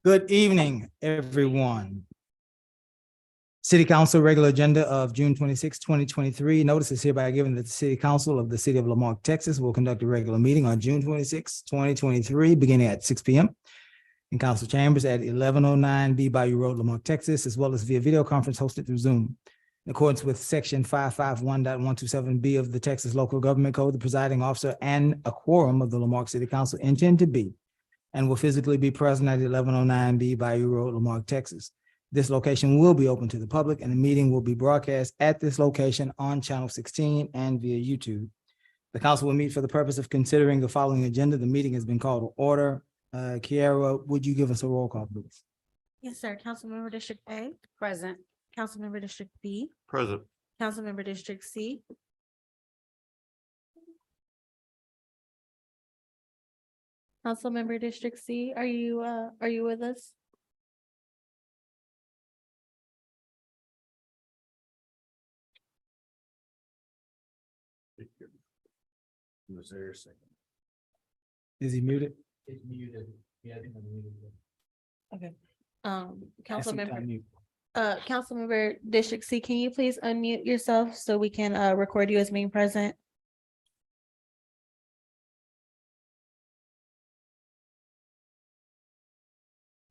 Good evening, everyone. City Council regular agenda of June 26, 2023. Notice is hereby given that the City Council of the City of Lamarque, Texas will conduct a regular meeting on June 26, 2023, beginning at 6 p.m. in council chambers at 1109 B Bayou Road, Lamarque, Texas, as well as via video conference hosted through Zoom. In accordance with section 551.127B of the Texas Local Government Code, the presiding officer and a quorum of the Lamarque City Council intend to be and will physically be present at 1109 B Bayou Road, Lamarque, Texas. This location will be open to the public and the meeting will be broadcast at this location on Channel 16 and via YouTube. The council will meet for the purpose of considering the following agenda. The meeting has been called to order. Kiara, would you give us a roll call, please? Yes, sir. Councilmember District A, Present. Councilmember District B, Present. Councilmember District C. Councilmember District C, are you with us? Was there a second? Is he muted? It's muted. Yeah, I think I'm muted. Okay. Ask him to Councilmember, unmute. Councilmember District C, can you please unmute yourself so we can record you as being present?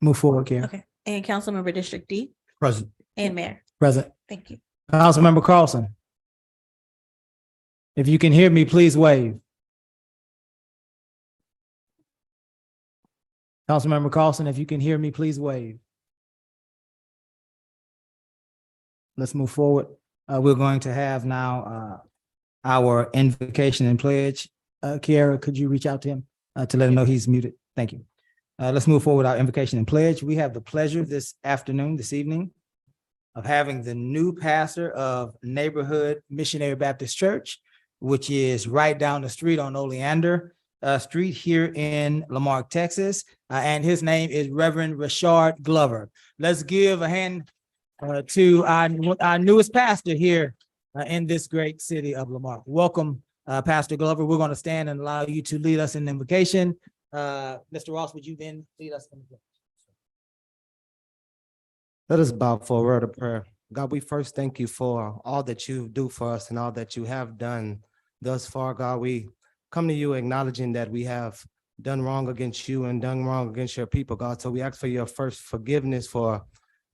Move forward, Kiara. Okay, and Councilmember District D Present. and Mayor, Present. thank you. Councilmember Carlson. If you can hear me, please wave. Councilmember Carlson, if you can hear me, please wave. Let's move forward. We're going to have now our invocation and pledge. Kiara, could you reach out to him to let him know he's muted? Thank you. Let's move forward with our invocation and pledge. We have the pleasure this evening, of having the new pastor of Neighborhood Missionary Baptist Church, which is right down the street on Oleander Street here in Lamarque, Texas. And his name is Reverend Rashard Glover. Let's give a hand to our newest pastor here in this great city of Lamarque. Welcome, Pastor Glover. We're going to stand and allow you to lead us in invocation. Mr. Ross, would you then lead us in the Let us bow for a word of prayer. God, we first thank you for all that you do for us and all that you have done thus far. God, we come to you acknowledging that we have done wrong against you and done wrong against your people, God. So we ask for your first forgiveness for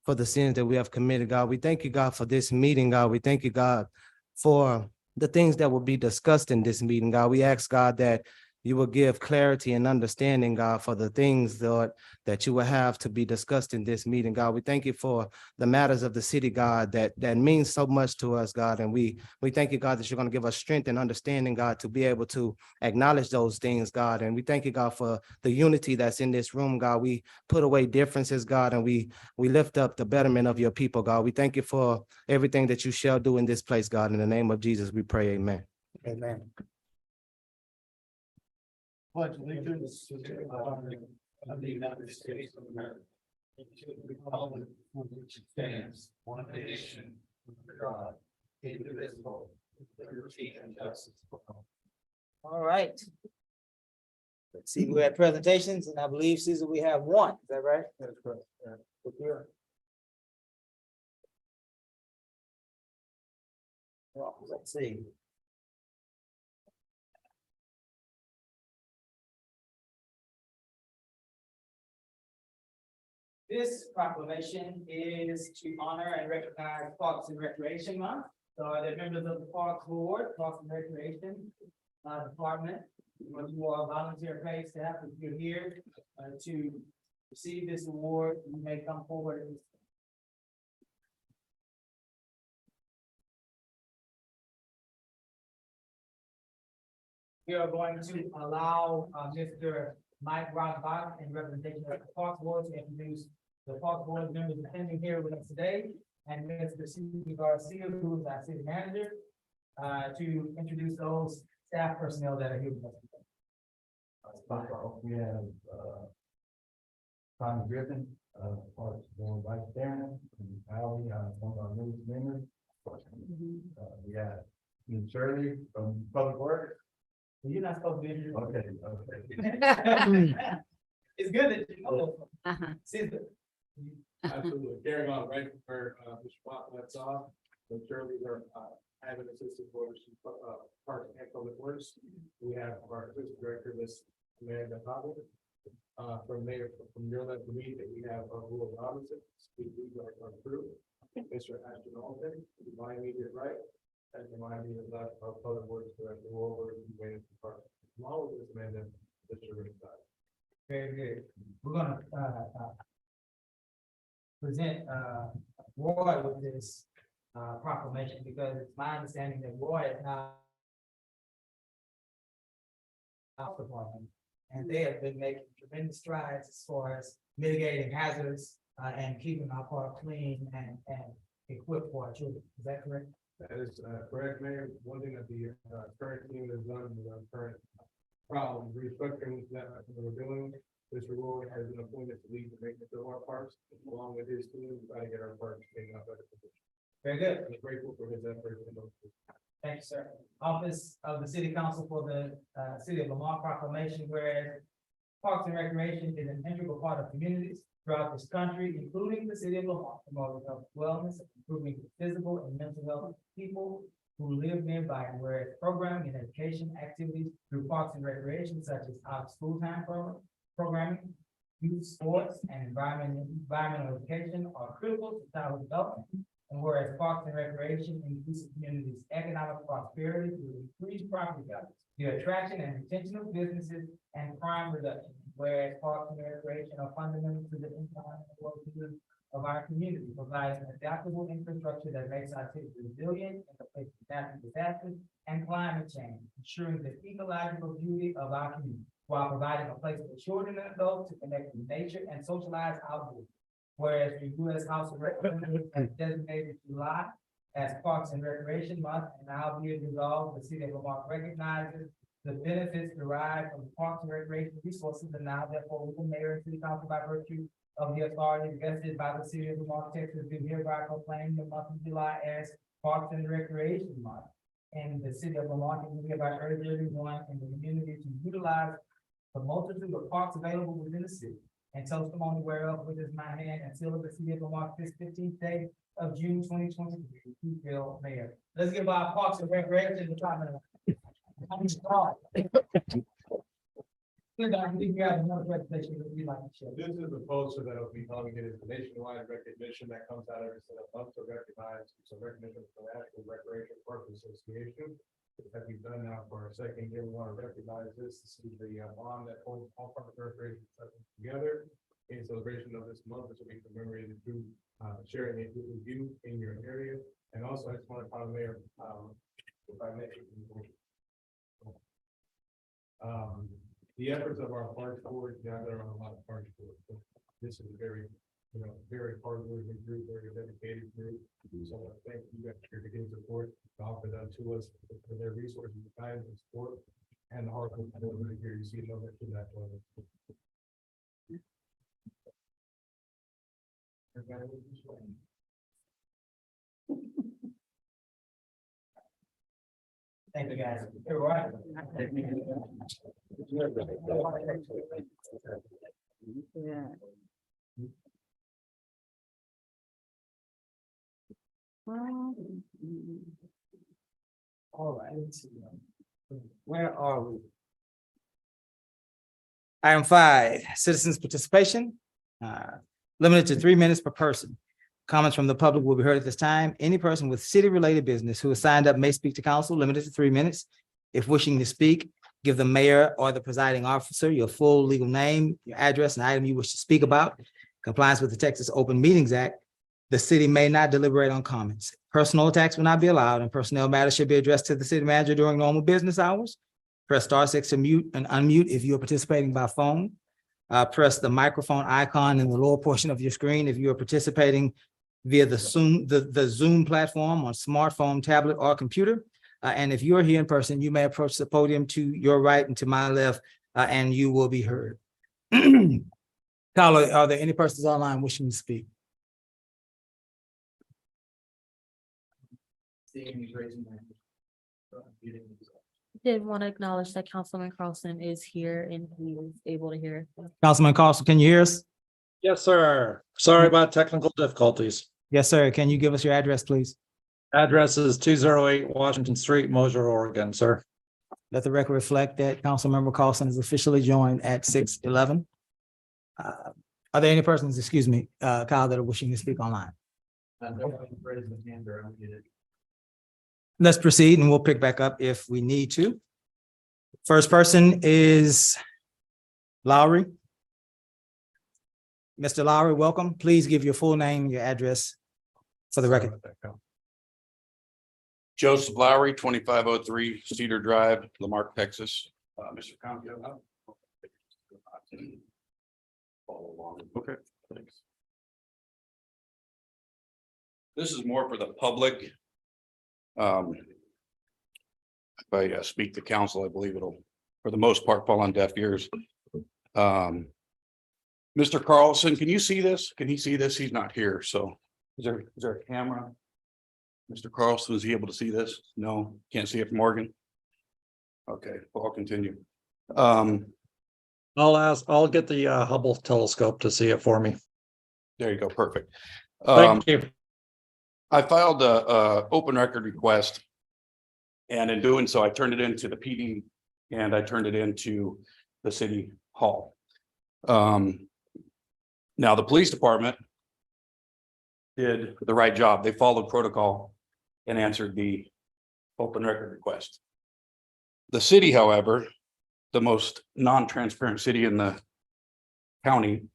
the sins that we have committed, God. We thank you, God, for this meeting, God. We thank you, God, for the things that will be discussed in this meeting, God. We ask, God, that you will give clarity and understanding, God, for the things, Lord, that you will have to be discussed in this meeting, God. We thank you for the matters of the city, God, that means so much to us, God. And we thank you, God, that you're going to give us strength and understanding, God, to be able to acknowledge those things, God. And we thank you, God, for the unity that's in this room, God. We put away differences, God, and we lift up the betterment of your people, God. We thank you for everything that you shall do in this place, God. In the name of Jesus, we pray, amen. Amen. Pledge allegiance to the flag of the United States of America, and to the republic for which it stands, one nation, under God, indivisible, with liberty and justice for all. All right. Let's see, we're at presentations, and I believe, Caesar, we have one. Is that right? That's correct. Well, let's see. This proclamation is to honor and recognize Parks and Recreation Month. So the members of the Parks Board, Parks and Recreation Department, when you are volunteer paid staff, if you're here to receive this award, you may come forward. We are going to allow Mr. Mike Rothbach in representation of the Parks Board to introduce the Parks Board members attending here with us today, and Mr. Steve Garcia, who is our city manager, to introduce those staff personnel that are here with us today. We have Tommy Griffin, Parks Board Vice Chairman, and Howie, one of our newest members. We have Ian Shirley from Public Works, You're not supposed to be here. Okay. It's good that you know. Caesar. Absolutely. Carrying on right where Mr. Watt left off. So Shirley, we're having assistant for Park and Public Works. We have our assistant director, Ms. Amanda Hobble. From your left to me, that we have Will Robinson, who's our crew. Mr. Ashton Alden, my immediate right, and my immediate left, our Public Works Director, Will over the Wayne Park. Along with Ms. Amanda, Mr. Ringside. Very good. We're gonna present Roy with this proclamation because it's my understanding that Roy is now health department, and they have been making tremendous strides as far as mitigating hazards and keeping our park clean and equipped for our children. Is that correct? That is correct, Mayor. One thing that the current team has done with our current problem restructuring that we're doing. Mr. Roy has been appointed to lead the maintenance of our parks, along with his team, to try to get our parks in a better position. Very good. I'm grateful for his efforts. Thank you, sir. Office of the City Council for the City of Lamar proclamation, whereas Parks and Recreation is an integral part of communities throughout this country, including the City of Lamar, promoting health, wellness, improving the physical and mental health of people who live nearby, and whereas programming and education activities through Parks and Recreation, such as our school time programming, youth sports, and environmental education are critical to child development. And whereas Parks and Recreation increases communities' economic prosperity through increased property values, the attraction and retention of businesses, and crime reduction. Whereas Parks and Recreation are fundamental to the economic well-being of our community, providing adaptable infrastructure that makes our city resilient in the face of natural disasters and climate change, ensuring the ecological beauty of our community, while providing a place for children and adults to connect with nature and socialize outdoors. Whereas the U.S. House of Representatives has designated July as Parks and Recreation Month, and now be it resolved, the City of Lamar recognizes the benefits derived from the Parks and Recreation resources, and now therefore we, the mayor and city council, by virtue of the authority vested by the City of Lamar, Texas, do hereby proclaim the month of July as Parks and Recreation Month. And the City of Lamar can hereby urge everyone in the community to utilize the multitude of parks available within the city, and testimony whereof with is my hand and seal of the City of Lamar this 15th day of June 2023. Bill Mayor. Let's give our Parks and Recreation Department. I think you have another presentation that we'd like to share. This is a poster that will be calling it a nationwide recognition that comes out every single month to recognize some recognition for the National Recreation Park Association. That we've done now for our second year. We want to recognize this. This is the bond that holds all park recreation together in celebration of this month. This will be commemorated through sharing it with you in your area. And also, I just want to call Mayor, if I may. The efforts of our parks board, there are a lot of parks boards. So this is a very, very hard-working group, very dedicated group. So thank you guys for your continued support, to offer that to us for their resources, guidance, and support, and the hard work right here. You see no mention that. Thank you, guys. You're right. Yeah. All right. Where are we? Item 5, citizens participation, limited to 3 minutes per person. Comments from the public will be heard at this time. Any person with city-related business who is signed up may speak to council, limited to 3 minutes. If wishing to speak, give the mayor or the presiding officer your full legal name, your address, and item you wish to speak about. Compliance with the Texas Open Meetings Act. The city may not deliberate on comments. Personal attacks will not be allowed, and personnel matters should be addressed to the city manager during normal business hours. Press *6 to mute and unmute if you are participating by phone. Press the microphone icon in the lower portion of your screen if you are participating via the Zoom platform on smartphone, tablet, or computer. And if you are here in person, you may approach the podium to your right and to my left, and you will be heard. Carla, are there any persons online wishing to speak? Did want to acknowledge that Councilman Carlson is here and he is able to hear. Councilman Carlson, can you hear us? Yes, sir. Sorry about technical difficulties. Yes, sir. Can you give us your address, please? Address is 208 Washington Street, Mosier, Oregon, sir. Let the record reflect that Councilmember Carlson is officially joined at 6:11. Are there any persons, excuse me, Kyle, that are wishing to speak online? Let's proceed and we'll pick back up if we need to. First person is Lowry. Mr. Lowry, welcome. Please give your full name, your address for the record. Joseph Lowry, 2503 Cedar Drive, Lamarck, Texas. Mr. Compton. Follow along. Okay, thanks. This is more for the public. If I speak to council, I believe it'll, for the most part, fall on deaf ears. Mr. Carlson, can you see this? Can he see this? He's not here, so is there a camera? Mr. Carlson, is he able to see this? No, can't see it from Morgan. Okay, well, I'll continue. I'll get the Hubble telescope to see it for me. There you go, perfect. Thank you. I filed a open record request. And in doing so, I turned it into the PD and I turned it into the city hall. Now the police department did the right job. They followed protocol and answered the open record request. The city, however, the most non-transparent city in the county,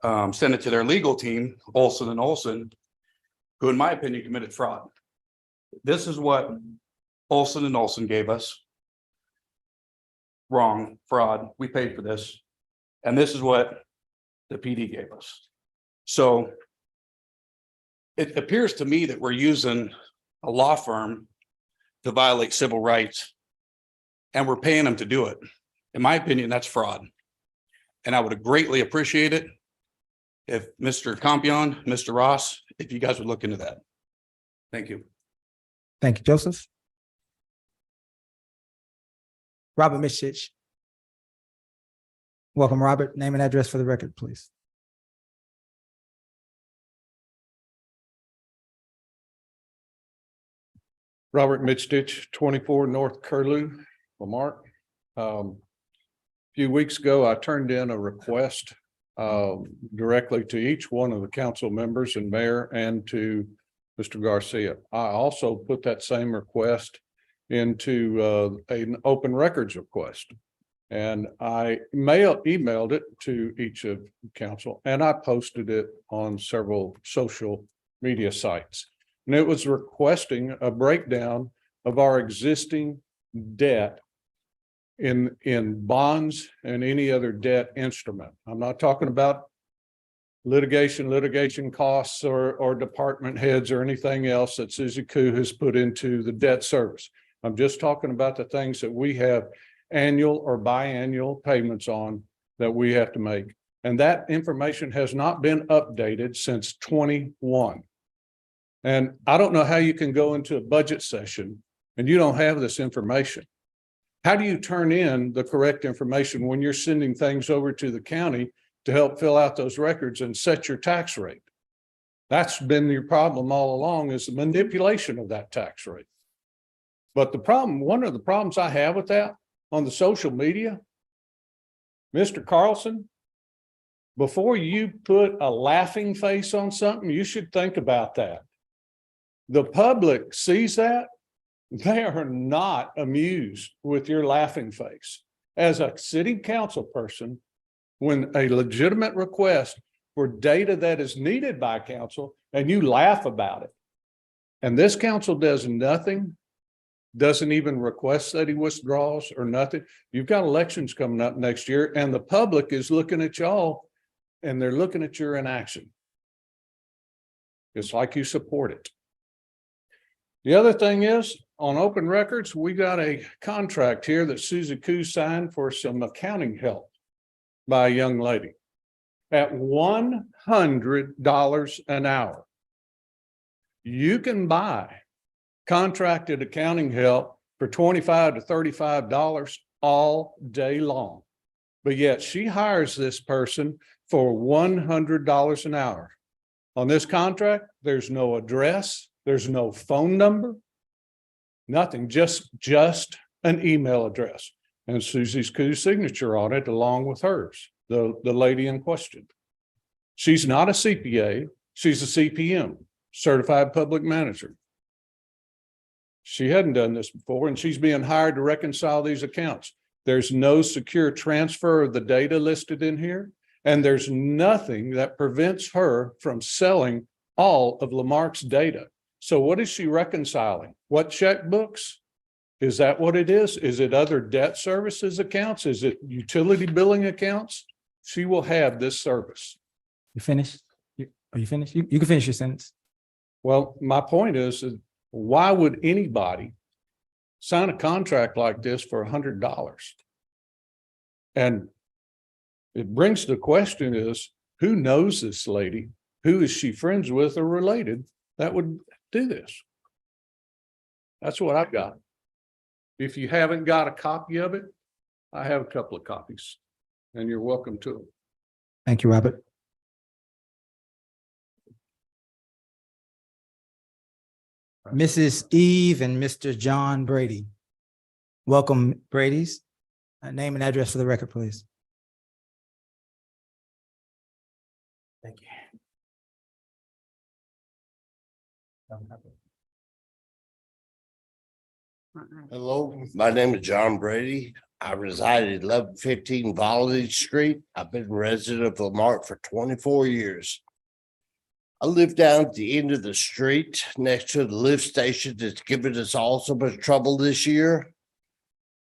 sent it to their legal team, Olson and Olson, who in my opinion committed fraud. This is what Olson and Olson gave us. Wrong, fraud, we paid for this. And this is what the PD gave us. So it appears to me that we're using a law firm to violate civil rights and we're paying them to do it. In my opinion, that's fraud. And I would greatly appreciate it if Mr. Compion, Mr. Ross, if you guys would look into that. Thank you. Thank you, Joseph. Robert Mitchich. Welcome, Robert. Name and address for the record, please. Robert Mitchich, 24 North Curlew, Lamarck. A few weeks ago, I turned in a request directly to each one of the council members and mayor and to Mr. Garcia. I also put that same request into an open records request. And I emailed it to each of council and I posted it on several social media sites. And it was requesting a breakdown of our existing debt in bonds and any other debt instrument. I'm not talking about litigation costs or department heads or anything else that Susie Koo has put into the debt service. I'm just talking about the things that we have annual or biannual payments on that we have to make. And that information has not been updated since 21. And I don't know how you can go into a budget session and you don't have this information. How do you turn in the correct information when you're sending things over to the county to help fill out those records and set your tax rate? That's been your problem all along, is the manipulation of that tax rate. But the problem, one of the problems I have with that on the social media, Mr. Carlson, before you put a laughing face on something, you should think about that. The public sees that. They are not amused with your laughing face. As a city council person, when a legitimate request for data that is needed by council and you laugh about it, and this council does nothing, doesn't even request that he withdraws or nothing. You've got elections coming up next year and the public is looking at y'all and they're looking at your inaction. It's like you support it. The other thing is, on open records, we got a contract here that Susie Koo signed for some accounting help by a young lady at $100 an hour. You can buy contracted accounting help for for $25 to $35 all day long. But yet she hires this person for $100 an hour. On this contract, there's no address, there's no phone number, nothing, just an email address. And Susie's Koo's signature on it along with hers, the lady in question. She's not a CPA, she's a CPM, certified public manager. She hadn't done this before, and she's being hired to reconcile these accounts. There's no secure transfer of the data listed in here, and there's nothing that prevents her from selling all of Lamarque's data. So what is she reconciling? What checkbooks? Is that what it is? Is it other debt services accounts? Is it utility billing accounts? She will have this service. You finished? Are you finished? You can finish your sentence. Well, my point is, why would anybody sign a contract like this for $100? And it brings the question is, who knows this lady? Who is she friends with or related that would do this? That's what I've got. If you haven't got a copy of it, I have a couple of copies, and you're welcome to them. Thank you, Robert. Mrs. Eve and Mr. John Brady. Welcome, Brady's. Name and address for the record, please. Thank you. Hello, my name is John Brady. I reside at 1115 Voltage Street. I've been a resident of Lamarque for 24 years. I live down at the end of the street next to the lift station that's given us all so much trouble this year.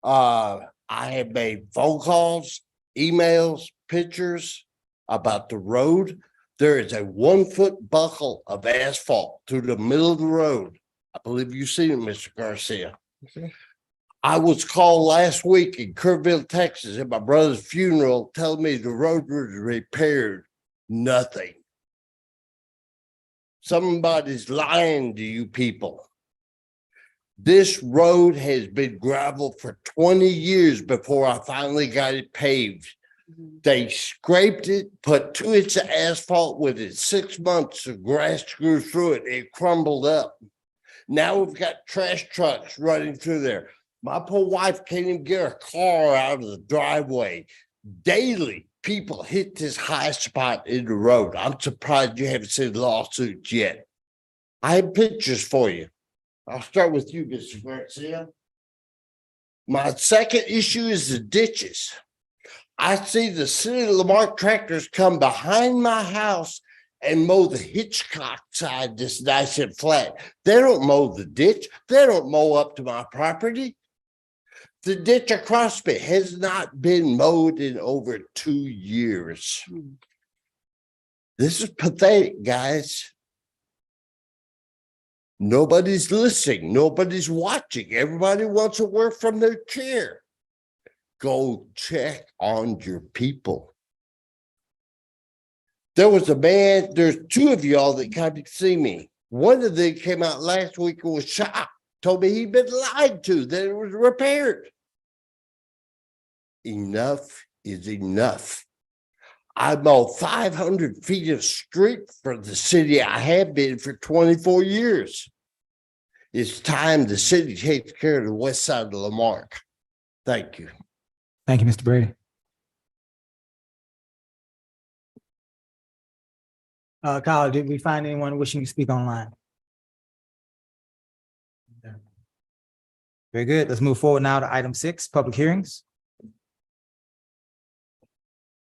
I have made phone calls, emails, pictures about the road. There is a 1-foot buckle of asphalt through the middle of the road. I believe you've seen it, Mr. Garcia. Okay. I was called last week in Kerrville, Texas, at my brother's funeral, telling me the road was repaired. Nothing. Somebody's lying to you people. This road has been gravel for 20 years before I finally got it paved. They scraped it, put 2 inches of asphalt with it. 6 months, the grass grew through it. It crumbled up. Now we've got trash trucks running through there. My poor wife can't even get her car out of the driveway. Daily, people hit this high spot in the road. I'm surprised you haven't seen lawsuits yet. I have pictures for you. I'll start with you, Mr. Garcia. My second issue is the ditches. I see the city of Lamarque tractors come behind my house and mow the Hitchcock side that's nice and flat. They don't mow the ditch. They don't mow up to my property. The ditch across me has not been mowed in over 2 years. This is pathetic, guys. Nobody's listening. Nobody's watching. Everybody wants to work from their chair. Go check on your people. There was a man, there's 2 of y'all that came to see me. One of them came out last week and was shocked, told me he'd been lied to, that it was repaired. Enough is enough. I mow 500 feet of street for the city. I have been for 24 years. It's time the city takes care of the west side of Lamarque. Thank you. Thank you, Mr. Brady. Kyle, did we find anyone wishing to speak online? Very good. Let's move forward now to item 6, public hearings.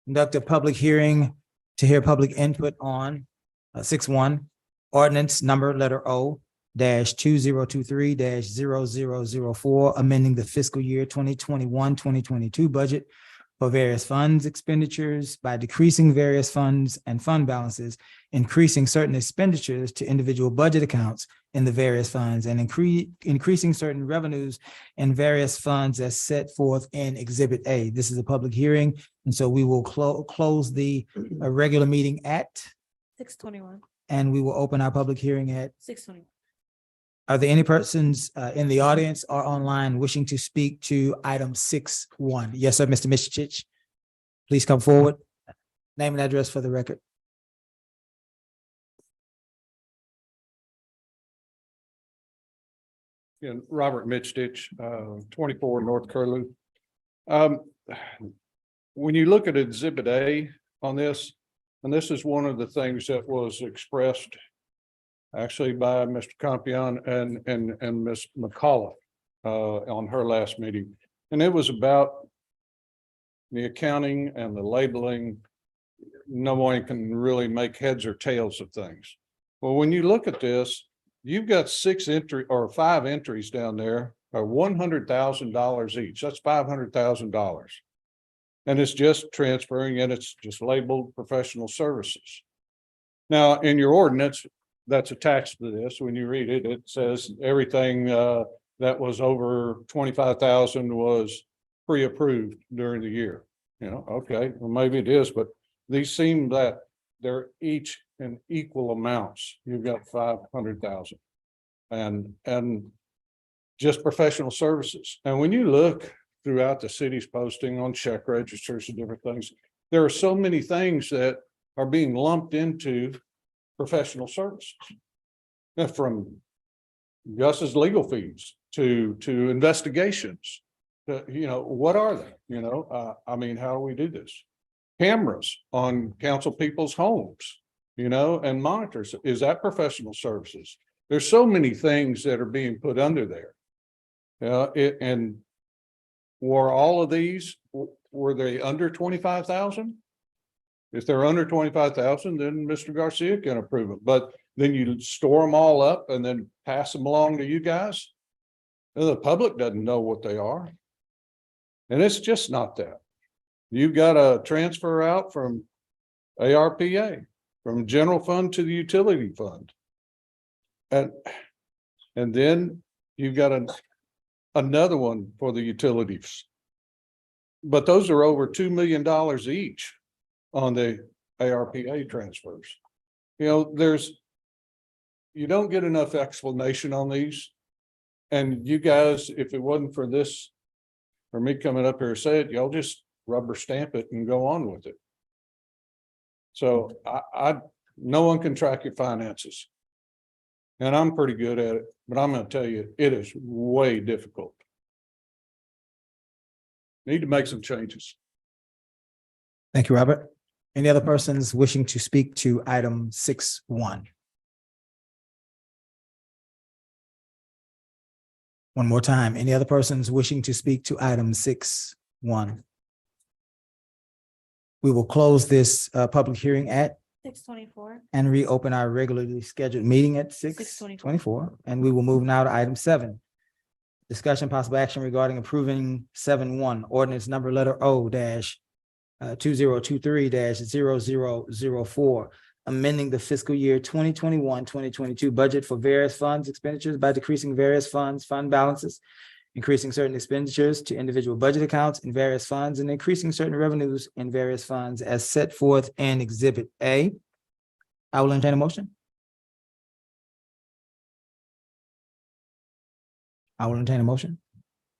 Conduct a public hearing to hear public input on 6.1 ordinance number letter O -2023-0004, amending the fiscal year 2021-2022 budget for various funds expenditures by decreasing various funds and fund balances, increasing certain expenditures to individual budget accounts in the various funds, and increasing certain revenues in various funds as set forth in Exhibit A. This is a public hearing, and so we will close the regular meeting at, 6:21. and we will open our public hearing at 6:21. Are there any persons in the audience or online wishing to speak to item 6.1? Yes, sir, Mr. Mishich. Please come forward. Name and address for the record. And Robert Mitchstich, 24 North Curlew. Um, when you look at Exhibit A on this, and this is one of the things that was expressed actually by Mr. Compion and Ms. McCullough on her last meeting. And it was about the accounting and the labeling. No one can really make heads or tails of things. Well, when you look at this, you've got 5 entries down there are $100,000 each. That's $500,000. And it's just transferring and it's just labeled professional services. Now, in your ordinance, that's attached to this. When you read it, it says everything that was over 25,000 was pre-approved during the year. You know, okay, well, maybe it is, but these seem that they're each in equal amounts. You've got 500,000 and just professional services. And when you look throughout the city's posting on check registers and different things, there are so many things that are being lumped into professional services. From Gus's legal fees to investigations. What are they? I mean, how do we do this? Cameras on council people's homes, and monitors. Is that professional services? There's so many things that are being put under there. And were all of these, were they under 25,000? If they're under 25,000, then Mr. Garcia can approve it. But then you store them all up and then pass them along to you guys. And the public doesn't know what they are. And it's just not that. You've got a transfer out from ARPA, from general fund to the utility fund. And then you've got another one for the utilities. But those are over $2 million each on the ARPA transfers. You don't get enough explanation on these. And you guys, if it wasn't for this, for me coming up here and say it, y'all just rubber stamp it and go on with it. So no one can track your finances. And I'm pretty good at it, but I'm going to tell you, it is way difficult. Need to make some changes. Thank you, Robert. Any other persons wishing to speak to item 6.1? One more time. Any other persons wishing to speak to item 6.1? We will close this public hearing at 6:24. and reopen our regularly scheduled meeting at 6:24. And we will move now to item 7. Discussion possible action regarding approving 7.1 ordinance number letter O dash 2023-0004, amending the fiscal year 2021-2022 budget for various funds expenditures by decreasing various fund balances, increasing certain expenditures to individual budget accounts in various funds, and increasing certain revenues in various funds as set forth in Exhibit A. I will entertain a motion.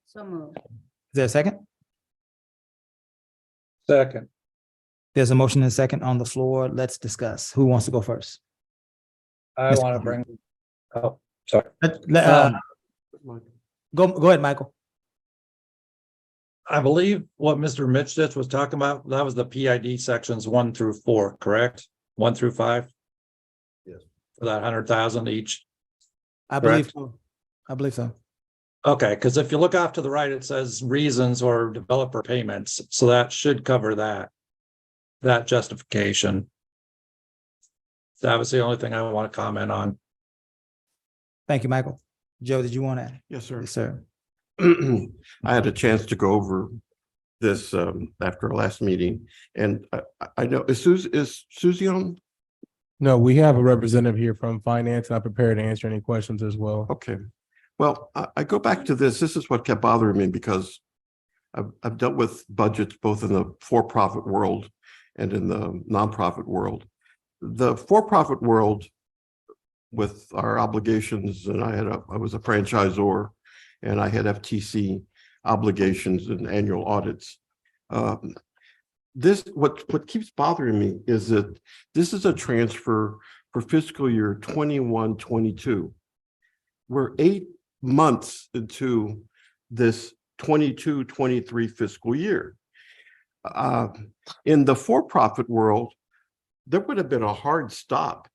So moved. Is there a second? Second. There's a motion and a second on the floor. Let's discuss. Who wants to go first? I Mr. want to bring, oh, sorry. Go ahead, Michael. I believe what Mr. Mitchell was talking about, that was the PID sections 1 through 4, correct? 1 through 5? Yes. For that 100,000 each. I believe so. Okay, because if you look off to the right, it says reasons or developer payments. So that should cover that justification. That was the only thing I want to comment on. Thank you, Michael. Joe, did you want to? Yes, sir. Yes, sir. I had a chance to go over this after our last meeting, and I know, is Susie on? No, we have a representative here from finance, and I'm prepared to answer any questions as well. Okay. Well, I go back to this. This is what kept bothering me because I've dealt with budgets both in the for-profit world and in the nonprofit world. The for-profit world, with our obligations, and I was a franchisor, and I had FTC obligations and annual audits. What keeps bothering me is that this is a transfer for fiscal year 21-22. We're 8 months into this 22-23 fiscal year. In the for-profit world, there would have been a hard stop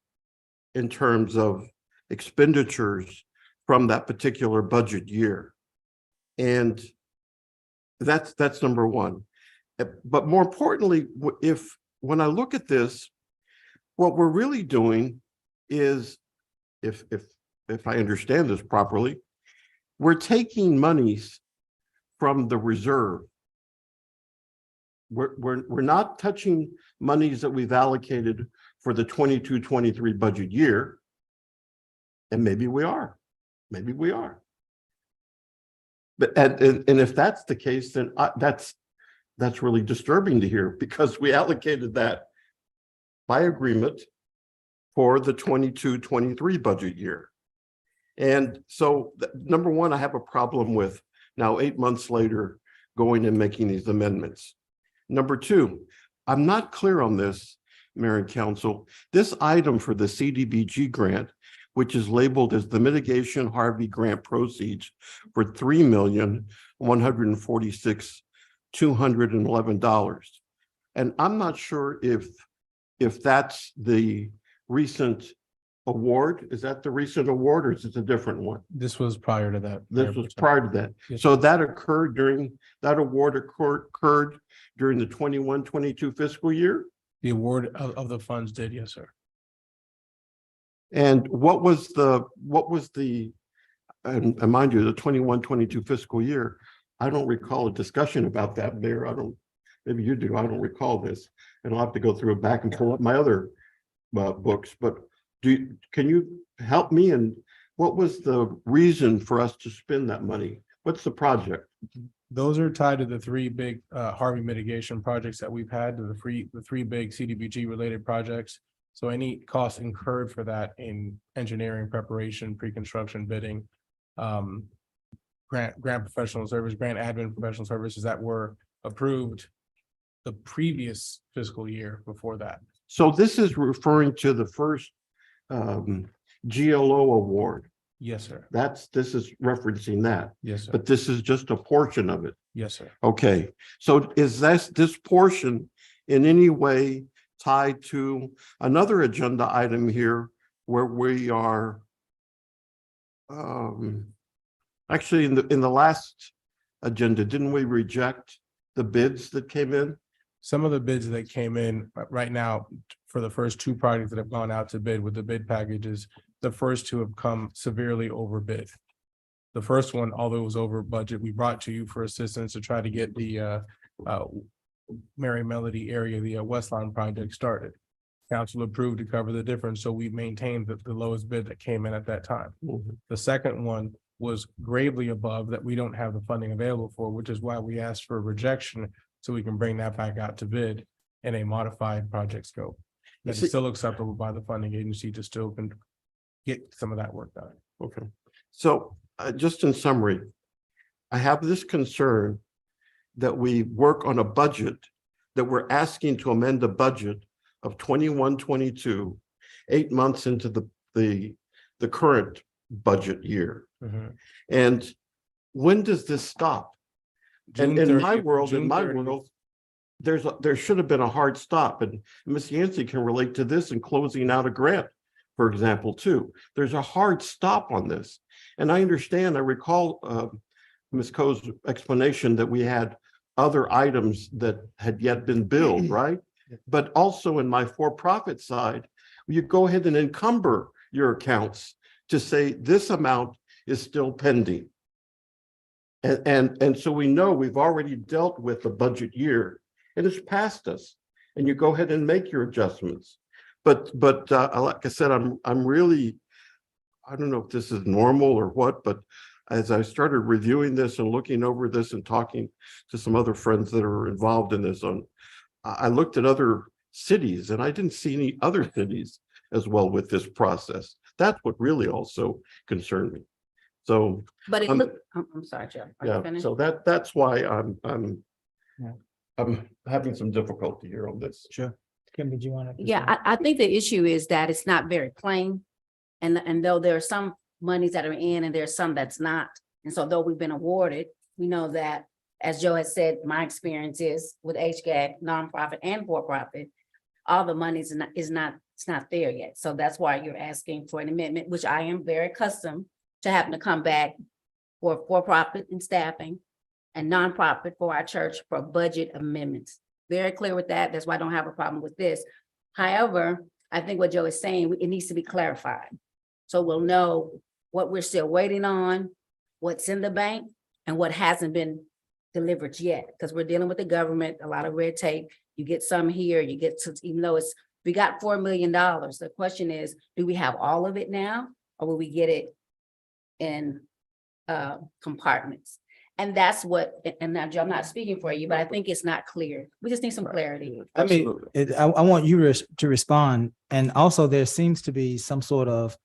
in terms of expenditures from that particular budget year. And that's number one. But more importantly, when I look at this, what we're really doing is, if I understand this properly, we're taking monies from the reserve. We're not touching monies that we've allocated for the 22-23 budget year. And maybe we are. Maybe we are. But and if that's the case, then that's really disturbing to hear, because we allocated that by agreement for the 22-23 budget year. And so number one, I have a problem with now 8 months later going and making these amendments. Number two, I'm not clear on this, Mayor and Council. This item for the CDBG grant, which is labeled as the Mitigation Harvey Grant proceeds for $3,146,211. And I'm not sure if that's the recent award. Is that the recent award, or is it a different one? This was prior to that. This was prior to that. Yes, So that award occurred during the 21-22 fiscal year? The award of the funds did, yes, sir. And what was the, and mind you, the 21-22 fiscal year, I don't recall a discussion about that there. Maybe you do, I don't recall this. And I'll have to go through it back and pull up my other books, but can you help me? And what was the reason for us to spend that money? What's the project? Those are tied to the three big Harvey mitigation projects that we've had, the three big CDBG related projects. So any costs incurred for that in engineering preparation, pre-construction bidding, grant professional service, grant admin professional services that were approved the previous fiscal year before that. So this is referring to the first GLO award. Yes, sir. This is referencing that, Yes, sir. but this is just a portion of it. Yes, sir. Okay, so is this portion in any way tied to another agenda item here where we are actually in the last agenda, didn't we reject the bids that came in? Some of the bids that came in right now for the first two projects that have gone out to bid with the bid packages, the first two have come severely overbid. The first one, although it was over budget, we brought to you for assistance to try to get the Mary Melody area, the Westline project started. Council approved to cover the difference, so we maintained the lowest bid that came in at that time. Mhm. The second one was gravely above that we don't have the funding available for, which is why we asked for a rejection, so we can bring that back out to bid in a modified project scope. That is still acceptable by the funding agency to still get some of that work done. Okay, so just in summary, I have this concern that we work on a budget, that we're asking to amend the budget of 21-22, 8 months into the current budget year. Mhm. And when does this stop? And June in my 30th world, June 30th. there should have been a hard stop, and Ms. Yancey can relate to this in closing out a grant, for example, too. There's a hard stop on this. And I recall Ms. Coe's explanation that we had other items that had yet been billed, right? But also in my for-profit side, you go ahead and encumber your accounts to say this amount is still pending. And so we know we've already dealt with the budget year and it's past us, and you go ahead and make your adjustments. But like I said, I'm really, I don't know if this is normal or what, but as I started reviewing this and looking over this and talking to some other friends that are involved in this, I looked at other cities and I didn't see any other cities as well with this process. That's what really also concerned me. So, But it Um, look, I'm sorry, Joe. Are you yeah, finished? so that's why Yeah. I'm having some difficulty here on this. Sure. Kim, did you want to? Yeah, I think the issue is that it's not very plain. And though there are some monies that are in and there's some that's not. And so though we've been awarded, we know that, as Joe has said, my experience is with HGAC, nonprofit and for-profit, all the money is it's not there yet. So that's why you're asking for an amendment, which I am very accustomed to having to come back for-profit and staffing and nonprofit for our church for budget amendments. Very clear with that. That's why I don't have a problem with this. However, I think what Joe is saying, it needs to be clarified. So we'll know what we're still waiting on, what's in the bank, and what hasn't been delivered yet, because we're dealing with the government, a lot of red tape. You get some here, you get to, even though we got $4 million. The question is, do we have all of it now, or will we get it in compartments? And that's what, and now, Joe, I'm not speaking for you, but I think it's not clear. We just need some clarity. I mean, I want you to respond. And also there seems to be some sort of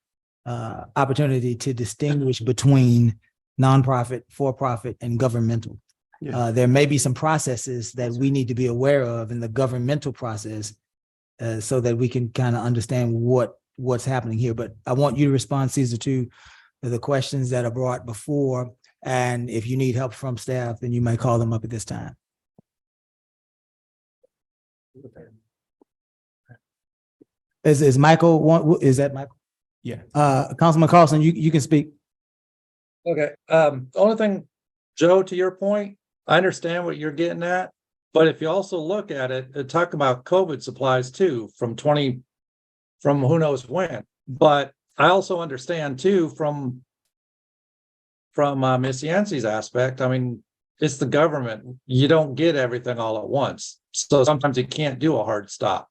opportunity to distinguish between nonprofit, for-profit, and governmental. Yeah. There may be some processes that we need to be aware of in the governmental process so that we can kind of understand what's happening here. But I want you to respond, Caesar, to the questions that are brought before. And if you need help from staff, then you may call them up at this time. Is Michael, is that Michael? Yeah. Councilman Carlson, you can speak. Okay, the only thing, Joe, to your point, I understand what you're getting at, but if you also look at it talk about COVID supplies too, from who knows when. But I also understand too, from Ms. Yancey's aspect, I mean, it's the government. You don't get everything all at once. So sometimes you can't do a hard stop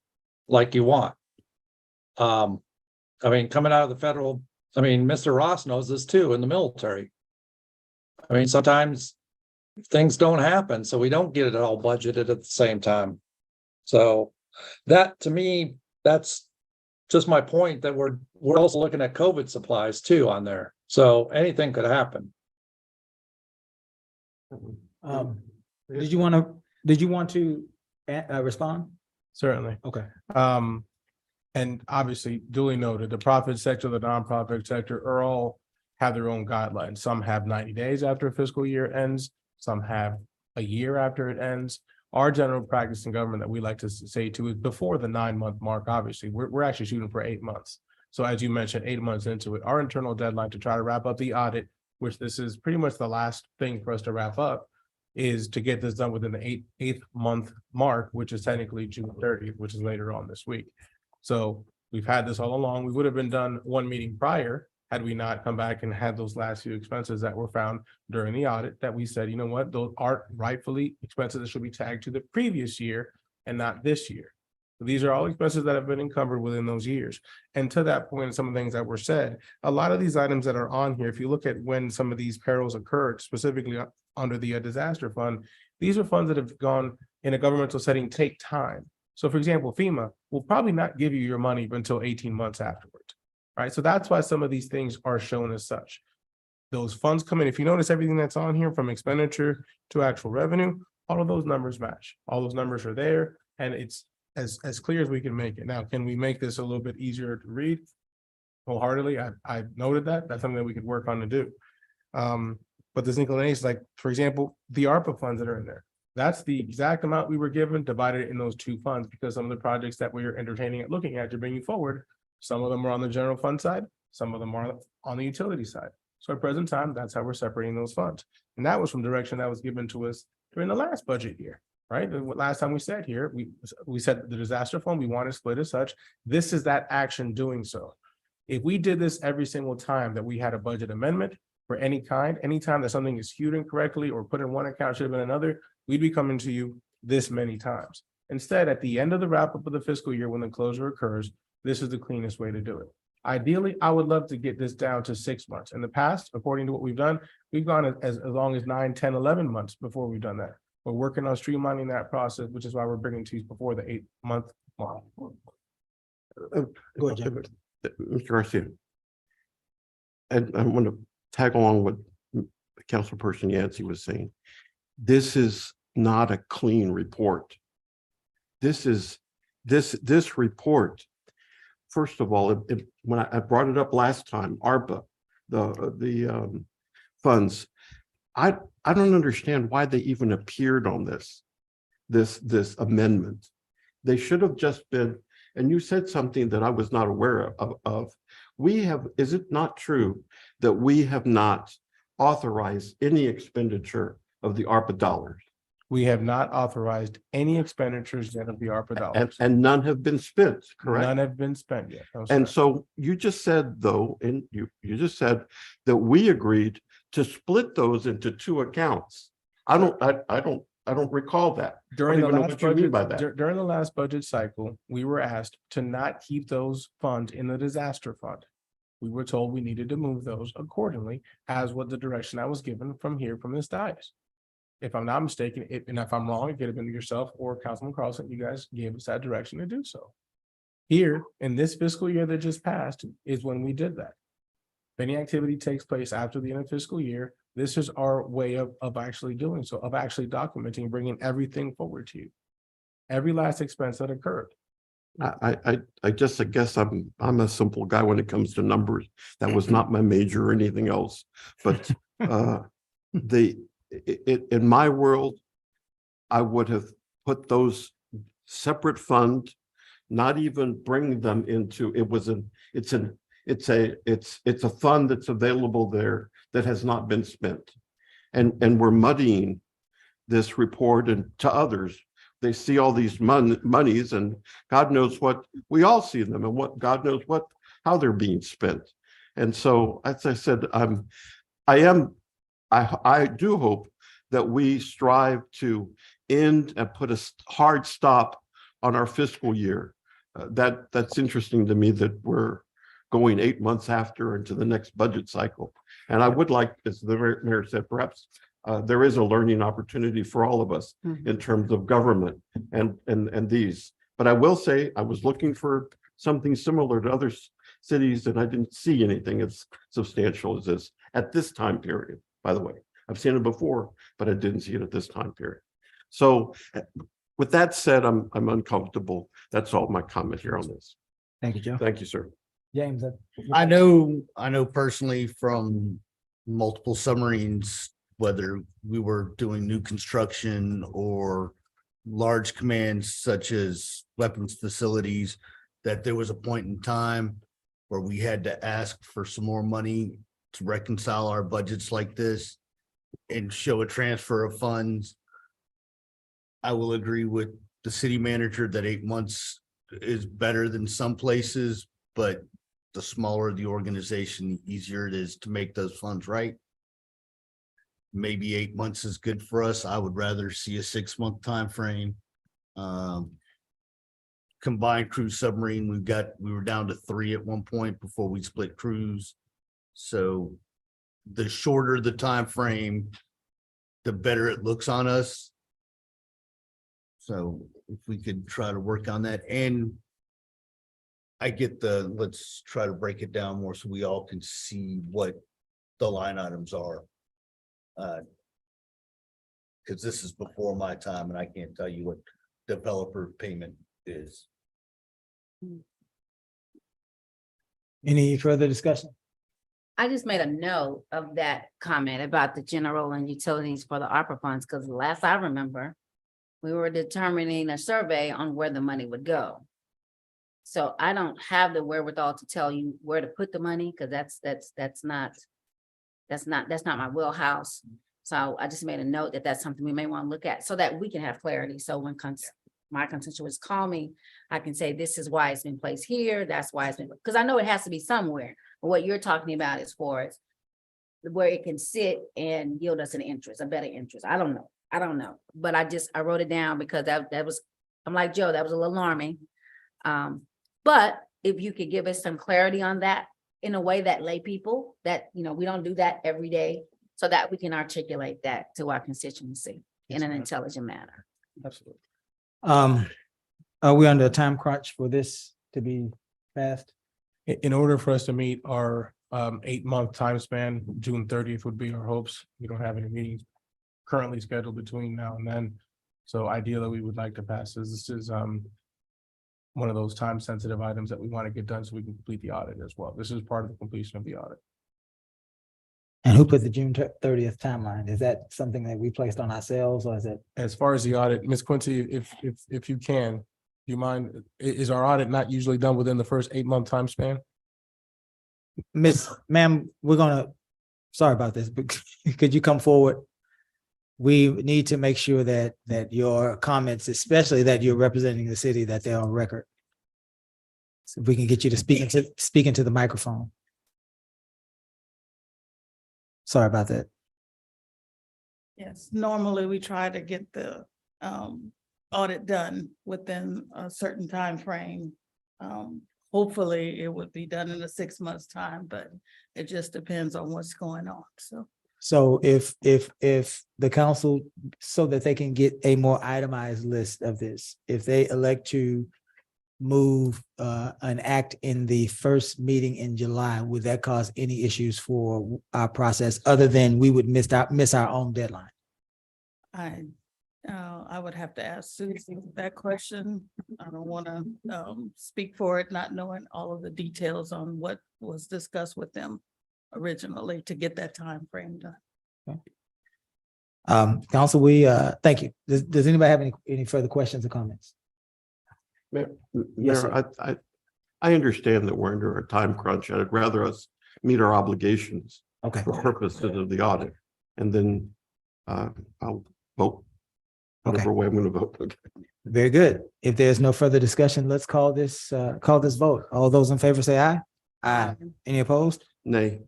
like you want. I mean, coming out of the federal, I mean, Mr. Ross knows this too in the military. I mean, sometimes things don't happen, so we don't get it all budgeted at the same time. So that, to me, that's just my point, that we're also looking at COVID supplies too on there. So anything could happen. Did you want to respond? Certainly. Okay. And obviously duly noted, the profit sector, the nonprofit sector are all have their own guidelines. Some have 90 days after a fiscal year ends, some have a year after it ends. Our general practice in government that we like to say to is before the 9-month mark. Obviously, we're actually shooting for 8 months. So as you mentioned, 8 months into it, our internal deadline to try to wrap up the audit, which this is pretty much the last thing for us to wrap up, is to get this done within the eighth month mark, which is technically June 30th, which is later on this week. So we've had this all along. We would have been done one meeting prior had we not come back and had those last few expenses that were found during the audit, that we said, you know what, those aren't rightfully expenses that should be tagged to the previous year and not this year. These are all expenses that have been encumbered within those years. And to that point, some of the things that were said, a lot of these items that are on here, if you look at when some of these perils occurred, specifically under the disaster fund, these are funds that have gone in a governmental setting, take time. So for example, FEMA will probably not give you your money until 18 months afterwards, right? So that's why some of these things are shown as such. Those funds come in. If you notice everything that's on here from expenditure to actual revenue, all of those numbers match. All those numbers are there, and it's as clear as we can make it. Now, can we make this a little bit easier to read? Wholeheartedly, I noted that. That's something that we could work on to do. But this inclination, like, for example, the ARPA funds that are in there, that's the exact amount we were given, divided in those two funds, because some of the projects that we are entertaining and looking at to bring you forward, some of them are on the general fund side, some of them are on the utility side. So at present time, that's how we're separating those funds. And that was from direction that was given to us during the last budget year, right? The last time we sat here, we said the disaster fund, we want to split as such. This is that action doing so. If we did this every single time that we had a budget amendment for any kind, anytime that something is skewed incorrectly or put in one account should have been another, we'd be coming to you this many times. Instead, at the end of the wrap up of the fiscal year, when the closure occurs, this is the cleanest way to do it. Ideally, I would love to get this down to 6 months. In the past, according to what we've done, we've gone as long as 9, 10, 11 months before we've done that. We're working on streamlining that process, which is why we're bringing to you before the 8-month mark. Go ahead, Jim. Mr. Garcia, and I want to tag along what Councilperson Yancey was saying. This is not a clean report. This report, first of all, when I brought it up last time, ARPA, the funds, I don't understand why they even appeared on this amendment. They should have just been, and you said something that I was not aware of. We have, is it not true that we have not authorized any expenditure of the ARPA dollars? We have not authorized any expenditures yet of the ARPA dollars. And none have been spent, correct? None have been spent yet. No, And sir. so you just said though, and you just said that we agreed to split those into two accounts. I don't recall that. During the even know last what you mean budget, by that. during the last budget cycle, we were asked to not keep those funds in the disaster fund. We were told we needed to move those accordingly, as was the direction I was given from here from this dais. If I'm not mistaken, and if I'm wrong, it could have been yourself or Councilman Carlson, you guys gave us that direction to do so. Here, in this fiscal year that just passed, is when we did that. If any activity takes place after the end of fiscal year, this is our way of actually doing so, of actually documenting, bringing everything forward to you. Every last expense that occurred. I guess I'm a simple guy when it comes to numbers. That was not my major or anything else. But in my world, I would have put those separate fund, not even bring them into, it's a fund that's available there that has not been spent. And we're muddying this report, and to others, they see all these monies, and God knows what, we all see them, and what God knows how they're being spent. And so, as I said, I do hope that we strive to end and put a hard stop on our fiscal year. That's interesting to me that we're going 8 months after into the next budget cycle. And I would like, as the mayor said, perhaps there is a learning opportunity for all of us in terms of government and these. But I will say, I was looking for something similar to other cities, and I didn't see anything as substantial as this at this time period, by the way. I've seen it before, but I didn't see it at this time period. So with that said, I'm uncomfortable. That's all my comment here on this. Thank you, Joe. Thank you, sir. James. I know personally from multiple submarines, whether we were doing new construction or large commands such as weapons facilities, that there was a point in time where we had to ask for some more money to reconcile our budgets like this and show a transfer of funds. I will agree with the city manager that 8 months is better than some places, but the smaller the organization, the easier it is to make those funds right. Maybe 8 months is good for us. I would rather see a 6-month time frame. Combined cruise submarine, we were down to 3 at one point before we split crews. So the shorter the time frame, the better it looks on us. So if we could try to work on that, and I get let's try to break it down more so we all can see what the line items are. Because this is before my time and I can't tell you what developer payment is. Any further discussion? I just made a note of that comment about the general and utilities for the ARPA funds, because the last I remember, we were determining a survey on where the money would go. So I don't have the wherewithal to tell you where to put the money, because that's not my wheelhouse. So I just made a note that that's something we may want to look at so that we can have clarity. So when my constituents call me, I can say, this is why it's been placed here. That's why it's been, because I know it has to be somewhere. But what you're talking about is for where it can sit and yield us an interest, a better interest. I don't know. But I wrote it down because that was, I'm like Joe, that was a little alarming. But if you could give us some clarity on that in a way that lay people, that, we don't do that every day, so that we can articulate that to our constituency in an intelligent manner. Absolutely. Are we under a time crunch for this to be passed? In order for us to meet our 8-month time span. June 30th would be our hopes. We don't have any meetings currently scheduled between now and then. So ideally, we would like to pass this. This is one of those time sensitive items that we want to get done so we can complete the audit as well. This is part of the completion of the audit. And who put the June 30th timeline? Is that something that we placed on ourselves, or is it? As far as the audit, Ms. Quincy, if you can, do you mind, is our audit not usually done within the first 8-month time span? Ma'am, sorry about this, but could you come forward? We need to make sure that your comments, especially that you're representing the city, that they're on record. So if we can get you to speak into the microphone. Sorry about that. Yes, normally we try to get the audit done within a certain time frame. Hopefully it would be done in a 6 months time, but it just depends on what's going on, so. So if the council, so that they can get a more itemized list of this, if they elect to move an act in the first meeting in July, would that cause any issues for our process other than we would miss our own deadline? I would have to ask Susie that question. I don't want to speak for it, not knowing all of the details on what was discussed with them originally to get that time frame done. Council, thank you. Does anybody have any further questions or comments? Yes, Mayor, I understand that we're under a time crunch. I'd rather us meet our obligations Okay, for purposes of the audit. And then I'll vote whatever way I'm going to vote. Okay. very good. If there's no further discussion, let's call this vote. All those in favor say aye. Aye. Any opposed? Nay.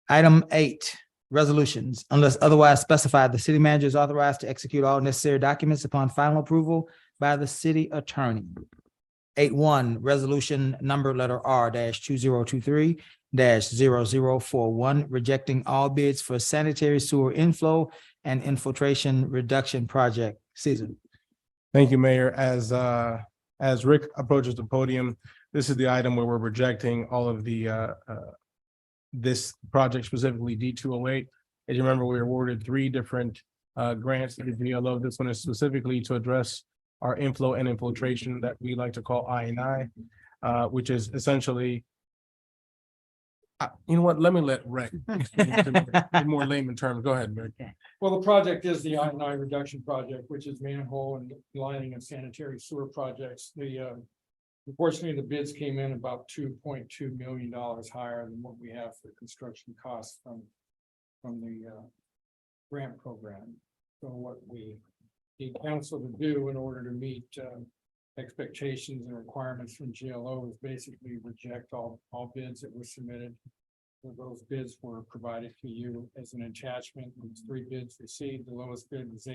Item 8, resolutions. Unless otherwise specified, the city manager is authorized to execute all necessary documents upon final approval by the city attorney. 8.1, resolution number letter R-2023-0041, rejecting all bids for sanitary sewer inflow and infiltration reduction project. Caesar. Thank you, Mayor. As Rick approaches the podium, this is the item where we're rejecting all of the this project, specifically D208. As you remember, we were awarded 3 different grants to the GLO. This one is specifically to address our inflow and infiltration that we like to call I&I, which is essentially, you know what, let me let Rick in more layman terms. Go ahead, Rick. Well, the project is the I&I reduction project, which is manhole and lining of sanitary sewer projects. Unfortunately, the bids came in about $2.2 million higher than what we have for construction costs from the grant program. So what we need council to do in order to meet expectations and requirements from GLO is basically reject all bids that were submitted. Those bids were provided to you as an attachment. These 3 bids received. The lowest bid was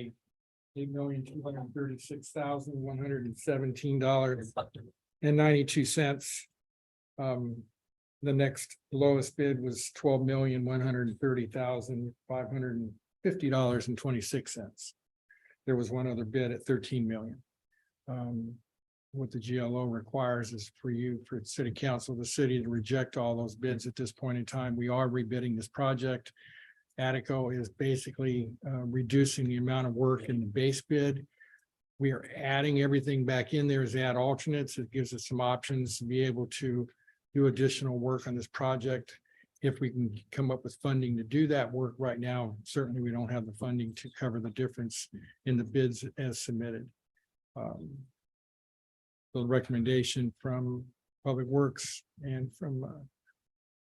$8,236,117.92. The next lowest bid was $12,130,550.26. There was one other bid at 13 million. What the GLO requires is for city council, the city to reject all those bids at this point in time. We are rebidding this project. Attico is basically reducing the amount of work in the base bid. We are adding everything back in there as add alternates. It gives us some options to be able to do additional work on this project. If we can come up with funding to do that work right now, certainly we don't have the funding to cover the difference in the bids as submitted. The recommendation from Public Works and from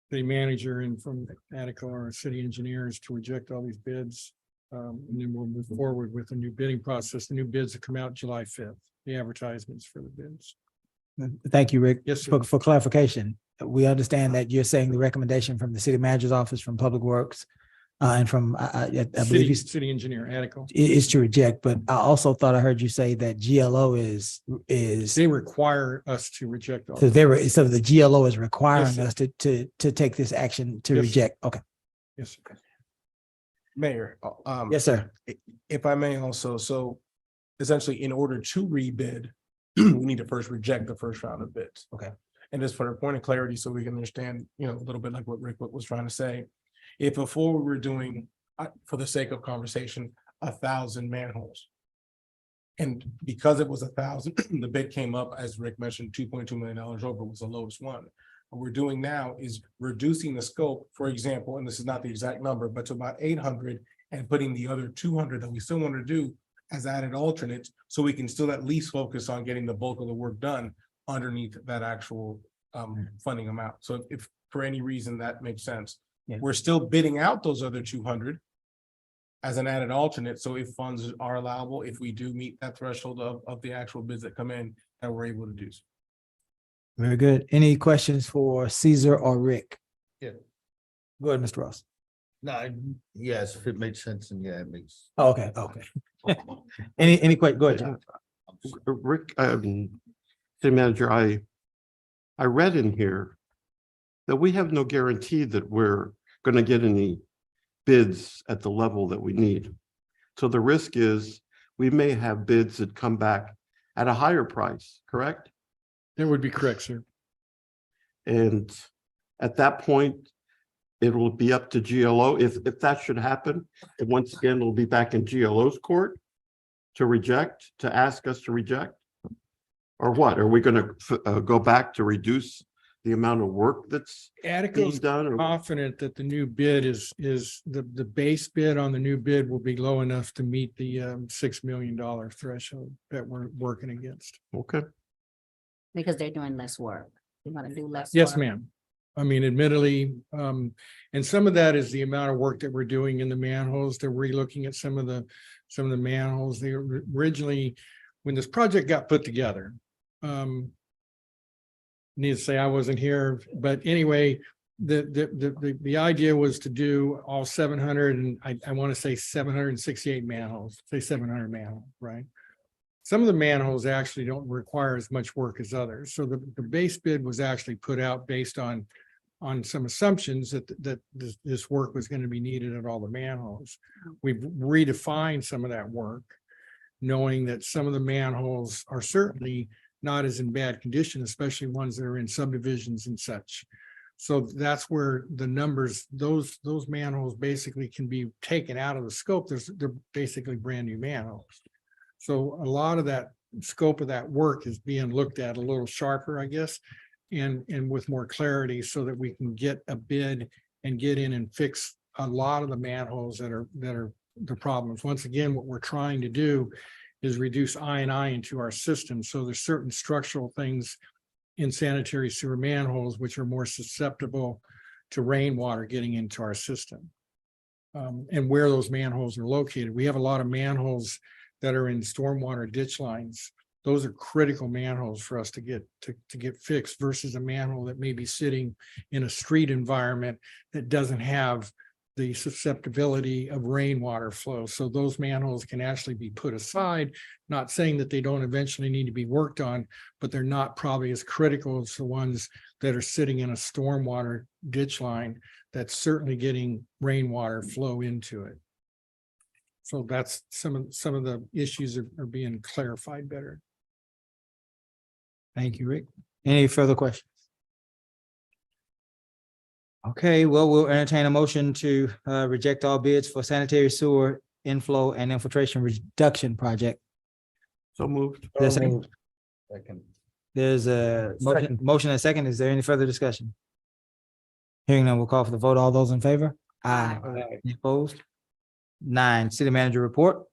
the manager and from Attico, our city engineers, to reject all these bids. And then we'll move forward with a new bidding process. The new bids will come out July 5th, the advertisements for the bids. Thank you, Rick. Yes, sir. For clarification, we understand that you're saying the recommendation from the city manager's office, from Public Works, and from, I believe City engineer, Attico. is to reject, but I also thought I heard you say that GLO is. They require us to reject all. So so the GLO is requiring Yes, us to take this action to Yes, sir. reject. Okay. Yes, sir. Mayor. Yes, sir. If I may also, so essentially in order to rebid, we need to first reject the first round of bids. Okay. And just for a point of clarity, so we can understand, you know, a little bit like what Rick was trying to say. If before we were doing, for the sake of conversation, 1,000 manholes. And because it was 1,000, the bid came up, as Rick mentioned, $2.2 million over was the lowest one. What we're doing now is reducing the scope, for example, and this is not the exact number, but to about 800 and putting the other 200 that we still want to do as added alternates, so we can still at least focus on getting the bulk of the work done underneath that actual funding amount. So if for any reason that makes sense, we're still bidding out those other 200 as an added alternate. So if funds are allowable, if we do meet that threshold of the actual bids that come in, that we're able to do so. Very good. Any questions for Caesar or Rick? Yeah. Go ahead, Mr. Ross. No, yes, if it makes sense, and yeah, it makes. Oh, okay, okay. Any go ahead, Jim. Rick, city manager, I read in here that we have no guarantee that we're gonna get any bids at the level that we need. So the risk is we may have bids that come back at a higher price, correct? That would be correct, sir. And at that point, it will be up to GLO. If that should happen, and once again, it'll be back in GLO's court to reject, to ask us to reject? Or what? Are we gonna go back to reduce the amount of work that's being Attico's done? Or confident that the new bid is the base bid on the new bid will be low enough to meet the $6 million threshold that we're working against. okay, Because they're doing less work. They want to do less. Yes, work. ma'am. I mean, admittedly, and some of that is the amount of work that we're doing in the manholes. They're relooking at some of the manholes. They originally, when this project got put together, need to say I wasn't here, but anyway, the idea was to do all 700 and I want to say 768 manholes, say 700 manholes, right? Some of the manholes actually don't require as much work as others. So the base bid was actually put out based on some assumptions that this work was going to be needed at all the manholes. We've redefined some of that work, knowing that some of the manholes are certainly not as in bad condition, especially ones that are in subdivisions and such. So that's where the numbers, those manholes basically can be taken out of the scope. They're basically brand new manholes. So a lot of that scope of that work is being looked at a little sharper, I guess, and with more clarity so that we can get a bid and get in and fix a lot of the manholes that are the problems. Once again, what we're trying to do is reduce I&I into our system. So there's certain structural things in sanitary sewer manholes which are more susceptible to rainwater getting into our system. And where those manholes are located. We have a lot of manholes that are in stormwater ditch lines. Those are critical manholes for us to get fixed versus a manhole that may be sitting in a street environment that doesn't have the susceptibility of rainwater flow. So those manholes can actually be put aside, not saying that they don't eventually need to be worked on, but they're not probably as critical as the ones that are sitting in a stormwater ditch line that's certainly getting rainwater flow into it. So that's some of the issues are being clarified better. Thank you, Rick. Any further questions? Okay, well, we'll entertain a motion to reject all bids for sanitary sewer inflow and infiltration reduction project. so moved. There's a motion and a second. Is there any further discussion? Hearing none, we'll call for the vote. All those in favor? Aye. Any opposed? 9, city manager report.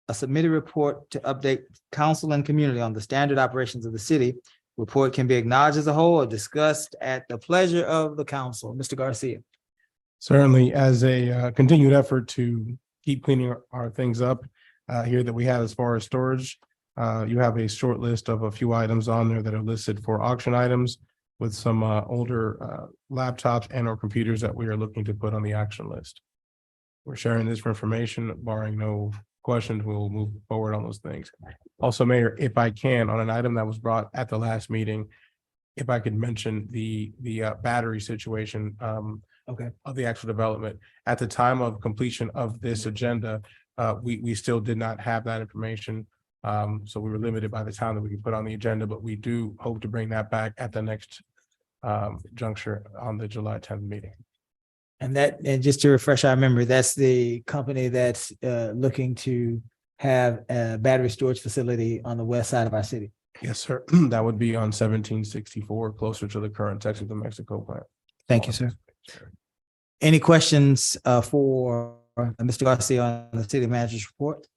A submitted report to update council and community on the standard operations of the city. Report can be acknowledged as a whole or discussed at the pleasure of the council. Mr. Garcia. Certainly, as a continued effort to keep cleaning our things up here that we have as far as storage. You have a short list of a few items on there that are listed for auction items with some older laptops and or computers that we are looking to put on the action list. We're sharing this for information, barring no questions, we'll move forward on those things. Also, Mayor, if I can, on an item that was brought at the last meeting, if I could mention the battery situation of the actual development. At the time of completion of this agenda, we still did not have that information. So we were limited by the time that we could put on the agenda, but we do hope to bring that back at the next juncture on the July 10th meeting. And just to refresh our memory, that's the company that's looking to have a battery storage facility on the west side of our city. Yes, sir. That would be on 1764, closer to the current Texas to Mexico plant. Thank you, sir. Any questions for Mr. Garcia on the city manager's report?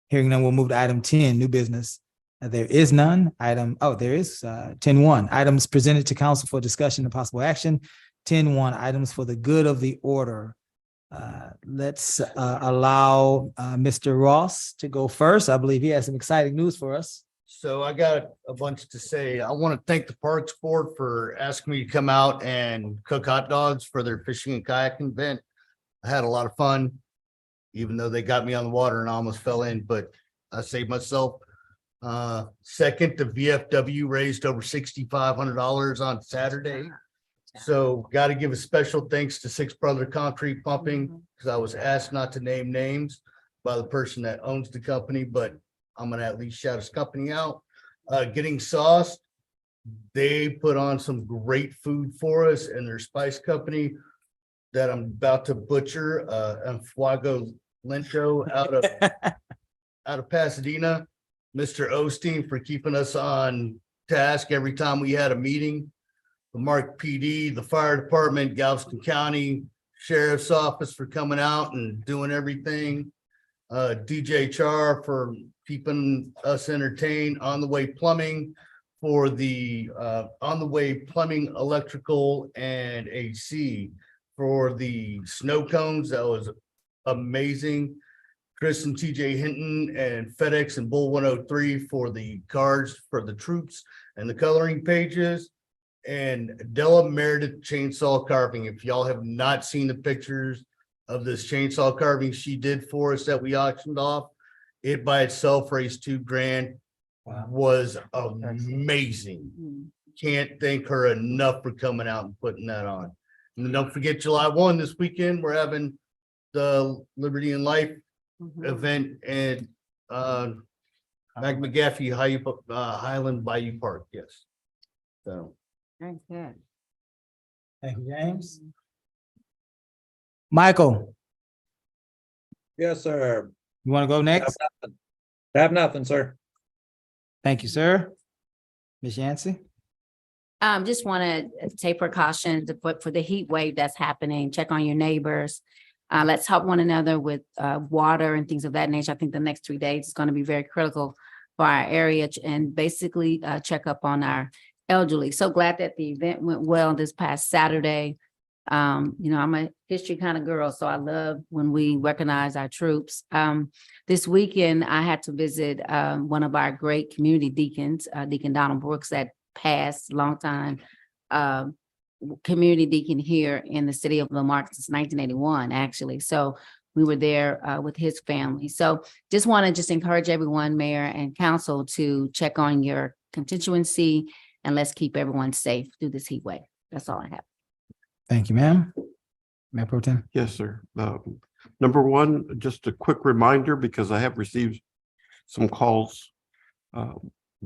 Hearing none, we'll move to item 10, new business. There is none. There is 10-1, items presented to council for discussion and possible action. 10-1, items for the good of the order. Let's allow Mr. Ross to go first. I believe he has some exciting news for us. So I got a bunch to say. I want to thank the Parks Board for asking me to come out and cook hot dogs for their fishing and kayaking event. I had a lot of fun, even though they got me on the water and I almost fell in, but I saved myself. Second, the VFW raised over $6,500 on Saturday. So got to give a special thanks to Six Brother Concrete Pumping, because I was asked not to name names by the person that owns the company, but I'm gonna at least shout his company out. Getting Sauce, they put on some great food for us, and their spice company that I'm about to butcher, Enfuago Lento out of Pasadena. Mr. Osteen for keeping us on task every time we had a meeting. The Marque PD, the fire department, Galveston County Sheriff's Office for coming out and doing everything. DJ Char for keeping us entertained. On the Way Plumbing for the On the Way Plumbing, Electrical, and AC for the snow cones. That was amazing. Chris and TJ Hinton and FedEx and Bull 103 for the cards for the troops and the coloring pages. And Della Meredith chainsaw carving. If y'all have not seen the pictures of this chainsaw carving she did for us that we auctioned off, it by itself raised $2,000. Wow. Was amazing. Can't thank her enough for coming out and putting that on. And don't forget July 1 this weekend, we're having the Liberty and Life event at Mac McGaffey Highland Bayou Park. Yes. So. Very good. Thank you, James. Michael, Yes, sir. you want to go next? Have nothing, sir. Thank you, sir. Ms. Yancey? Just want to take precautions for the heat wave that's happening. Check on your neighbors. Let's help one another with water and things of that nature. I think the next 3 days is going to be very critical for our area, and basically check up on our elderly. So glad that the event went well this past Saturday. I'm a history kind of girl, so I love when we recognize our troops. This weekend, I had to visit one of our great community deacons, Deacon Donald Brooks, that passed, long time community deacon here in the city of Marque since 1981, actually. So we were there with his family. So just want to encourage everyone, mayor and council, to check on your constituency, and let's keep everyone safe through this heat wave. That's all I have. Thank you, ma'am. Mayor Pro Tem. Yes, sir. Number one, just a quick reminder, because I have received some calls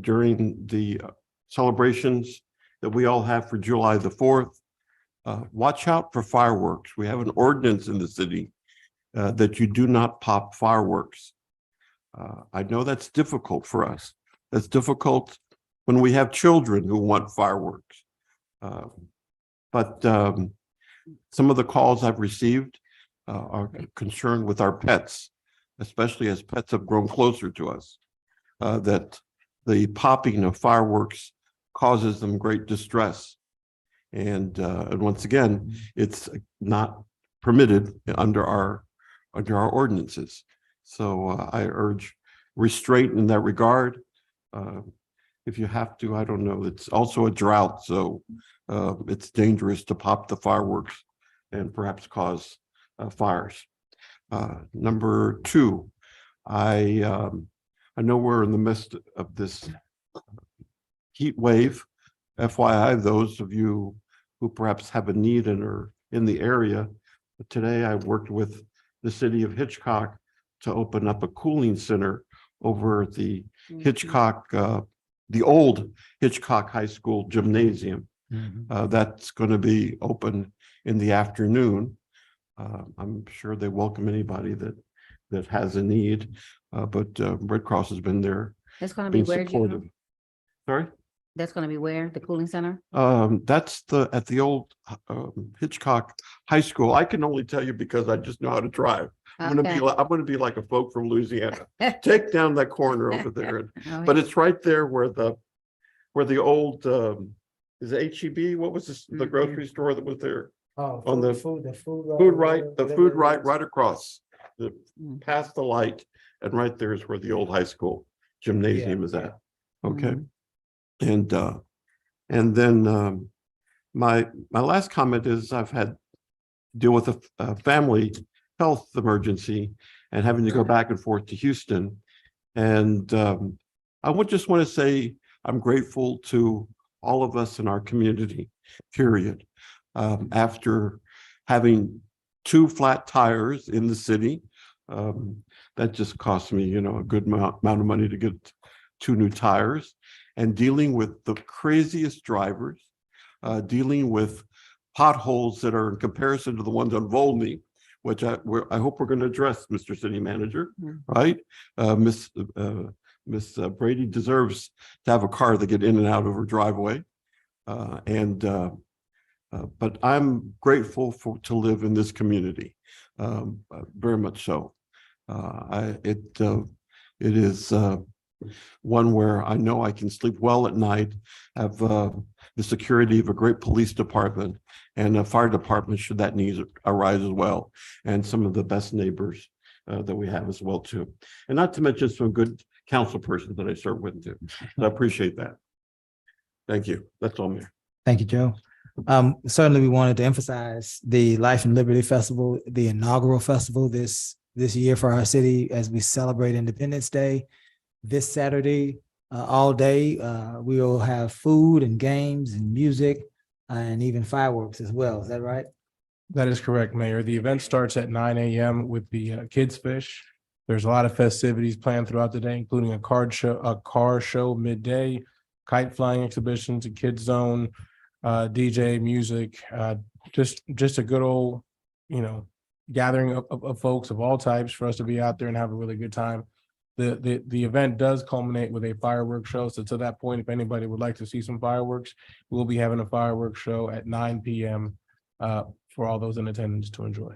during the celebrations that we all have for July the 4th. Watch out for fireworks. We have an ordinance in the city that you do not pop fireworks. I know that's difficult for us. That's difficult when we have children who want fireworks. But some of the calls I've received are concerned with our pets, especially as pets have grown closer to us, that the popping of fireworks causes them great distress. And once again, it's not permitted under our ordinances. So I urge restraint in that regard. If you have to, I don't know, it's also a drought, so it's dangerous to pop the fireworks and perhaps cause fires. Number two, I know we're in the midst of this heat wave. FYI, those of you who perhaps have a need and are in the area, today I worked with the city of Hitchcock to open up a cooling center over at the Hitchcock, the old Hitchcock High School gymnasium. That's going to be open in the afternoon. I'm sure they welcome anybody that has a need, but Red Cross has been there, That's gonna be being where, supportive. Gino? Sorry? That's gonna be where, the cooling center? That's at the old Hitchcock High School. I can only tell you because I just know how to drive. I'm Okay. gonna be like a folk from Louisiana. Take down that corner over there. All But right. it's right there where the old is it HEB? What was this, the grocery store that was there? On the food right across, past the light, and right there is where the old high school gymnasium is at. Okay. And then my last comment is I've had to deal with a family health emergency and having to go back and forth to Houston. And I would just want to say I'm grateful to all of us in our community, period. After having 2 flat tires in the city, that just cost me, a good amount of money to get 2 new tires, and dealing with the craziest drivers, dealing with potholes that are in comparison to the ones on Volney, which I hope we're going to address, Mr. City Manager, right? Miss Brady deserves to have a car that get in and out of her driveway. But I'm grateful to live in this community, very much so. It is one where I know I can sleep well at night, have the security of a great police department and a fire department should that need arise as well, and some of the best neighbors that we have as well too. And not to mention some good council persons that I serve with too. So I appreciate that. Thank you. That's all, Mayor. Thank you, Joe. Certainly we wanted to emphasize the Life and Liberty Festival, the inaugural festival this year for our city as we celebrate Independence Day. This Saturday, all day, we will have food and games and music and even fireworks as well. Is that right? That is correct, Mayor. The event starts at 9 a.m. with the Kids Fish. There's a lot of festivities planned throughout the day, including a car show midday, kite flying exhibitions, a kids zone, DJ, music, just a good old, gathering of folks of all types for us to be out there and have a really good time. The event does culminate with a fireworks show. So to that point, if anybody would like to see some fireworks, we'll be having a fireworks show at 9 p.m. For all those in attendance to enjoy.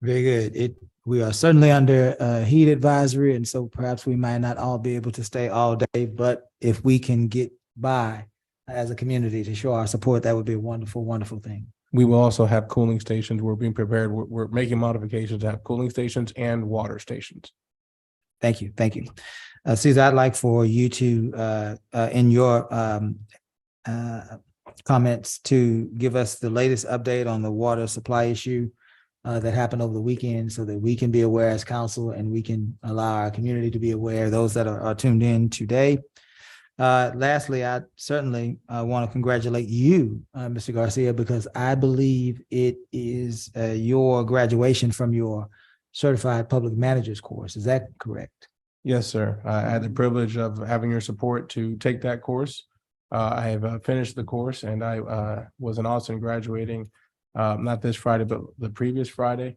Very good. We are certainly under a heat advisory, and so perhaps we might not all be able to stay all day, but if we can get by as a community to show our support, that would be a wonderful, wonderful thing. We will also have cooling stations. We're being prepared. We're making modifications to have cooling stations and water stations. Thank you. Thank you. Caesar, I'd like for you to, in your comments, to give us the latest update on the water supply issue that happened over the weekend so that we can be aware as council and we can allow our community to be aware, those that are tuned in today. Lastly, I certainly want to congratulate you, Mr. Garcia, because I believe it is your graduation from your certified public managers course. Is that correct? Yes, sir. I had the privilege of having your support to take that course. I have finished the course and I was in Austin graduating, not this Friday, but the previous Friday.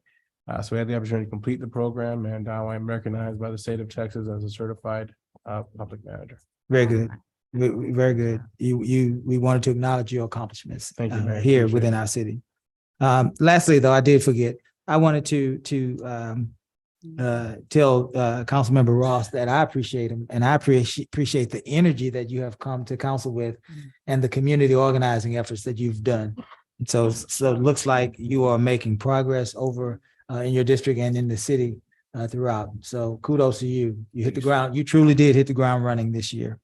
So we had the opportunity to complete the program, and now I'm recognized by the state of Texas as a certified public manager. Very good. Very good. We wanted to acknowledge your accomplishments Thank you, Mayor. here Appreciate within it. our city. Lastly, though, I did forget. I wanted to tell Councilmember Ross that I appreciate him and I appreciate the energy that you have come to council with and the community organizing efforts that you've done. So it looks like you are making progress over in your district and in the city throughout. So kudos to you. You hit the ground. You truly did hit the ground running this year.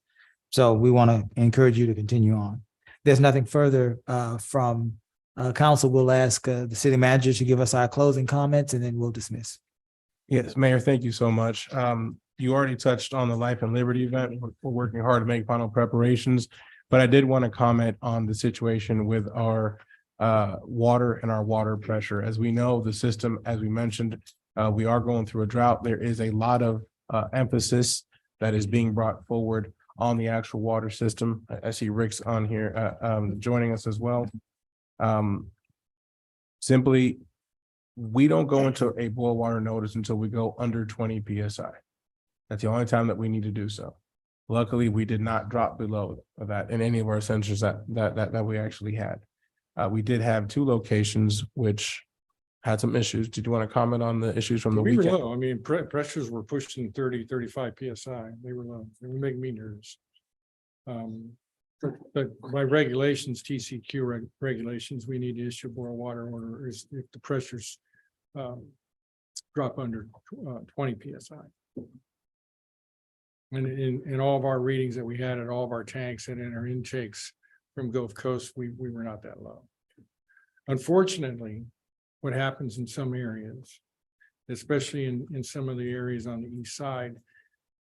So we want to encourage you to continue on. There's nothing further from council. We'll ask the city manager to give us our closing comments and then we'll dismiss. Yes, Mayor, thank you so much. You already touched on the Life and Liberty event. We're working hard to make final preparations, but I did want to comment on the situation with our water and our water pressure. As we know, the system, as we mentioned, We are going through a drought. There is a lot of emphasis that is being brought forward on the actual water system. I see Rick's on here joining us as well. Simply, we don't go into a boil water notice until we go under 20 PSI. That's the only time that we need to do so. Luckily, we did not drop below that in any of our sensors that we actually had. We did have 2 locations which had some issues. Did you want to comment on the issues from the We were weekend? low. I mean, pressures were pushing 30, 35 PSI. They were low. They would make me nervous. But by regulations, TCQ regulations, we need to issue a boil water order if the pressures drop under 20 PSI. And in all of our readings that we had at all of our tanks and in our intakes from Gulf Coast, we were not that low. Unfortunately, what happens in some areas, especially in some of the areas on the east side,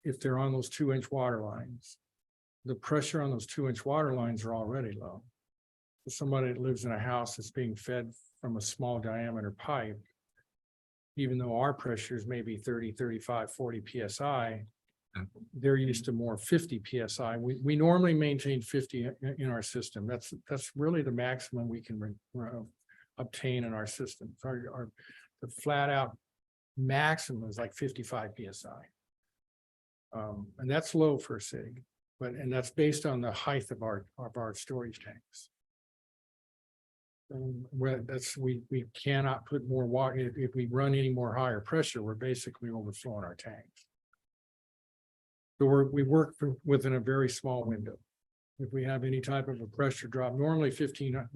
if they're on those 2-inch water lines, the pressure on those 2-inch water lines are already low. For somebody that lives in a house that's being fed from a small diameter pipe, even though our pressures may be 30, 35, 40 PSI, they're used to more 50 PSI. We normally maintain 50 in our system. That's really the maximum we can obtain in our system. The flat out maximum is like 55 PSI. And that's low for a city, and that's based on the height of our storage tanks. We cannot put more water. If we run any more higher pressure, we're basically overflowing our tanks. So we work within a very small window. If we have any type of a pressure drop, normally 15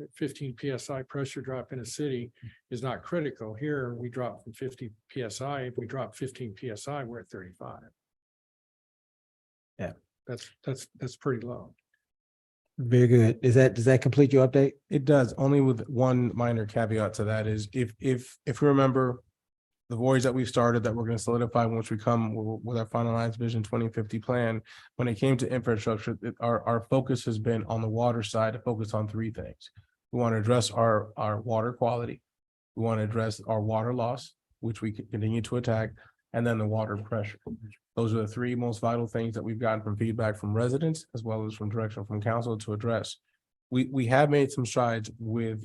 PSI pressure drop in a city is not critical. Here, we drop from 50 PSI. If we drop 15 PSI, we're at 35. Yeah. That's pretty low. Very good. Does that complete your update? It does, only with one minor caveat to that is if we remember the voyage that we started that we're going to solidify once we come with our finalized Vision 2050 plan, when it came to infrastructure, our focus has been on the water side to focus on 3 things. We want to address our water quality. We want to address our water loss, which we continue to attack, and then the water pressure. Those are the 3 most vital things that we've gotten from feedback from residents as well as from direction from council to address. We have made some strides with,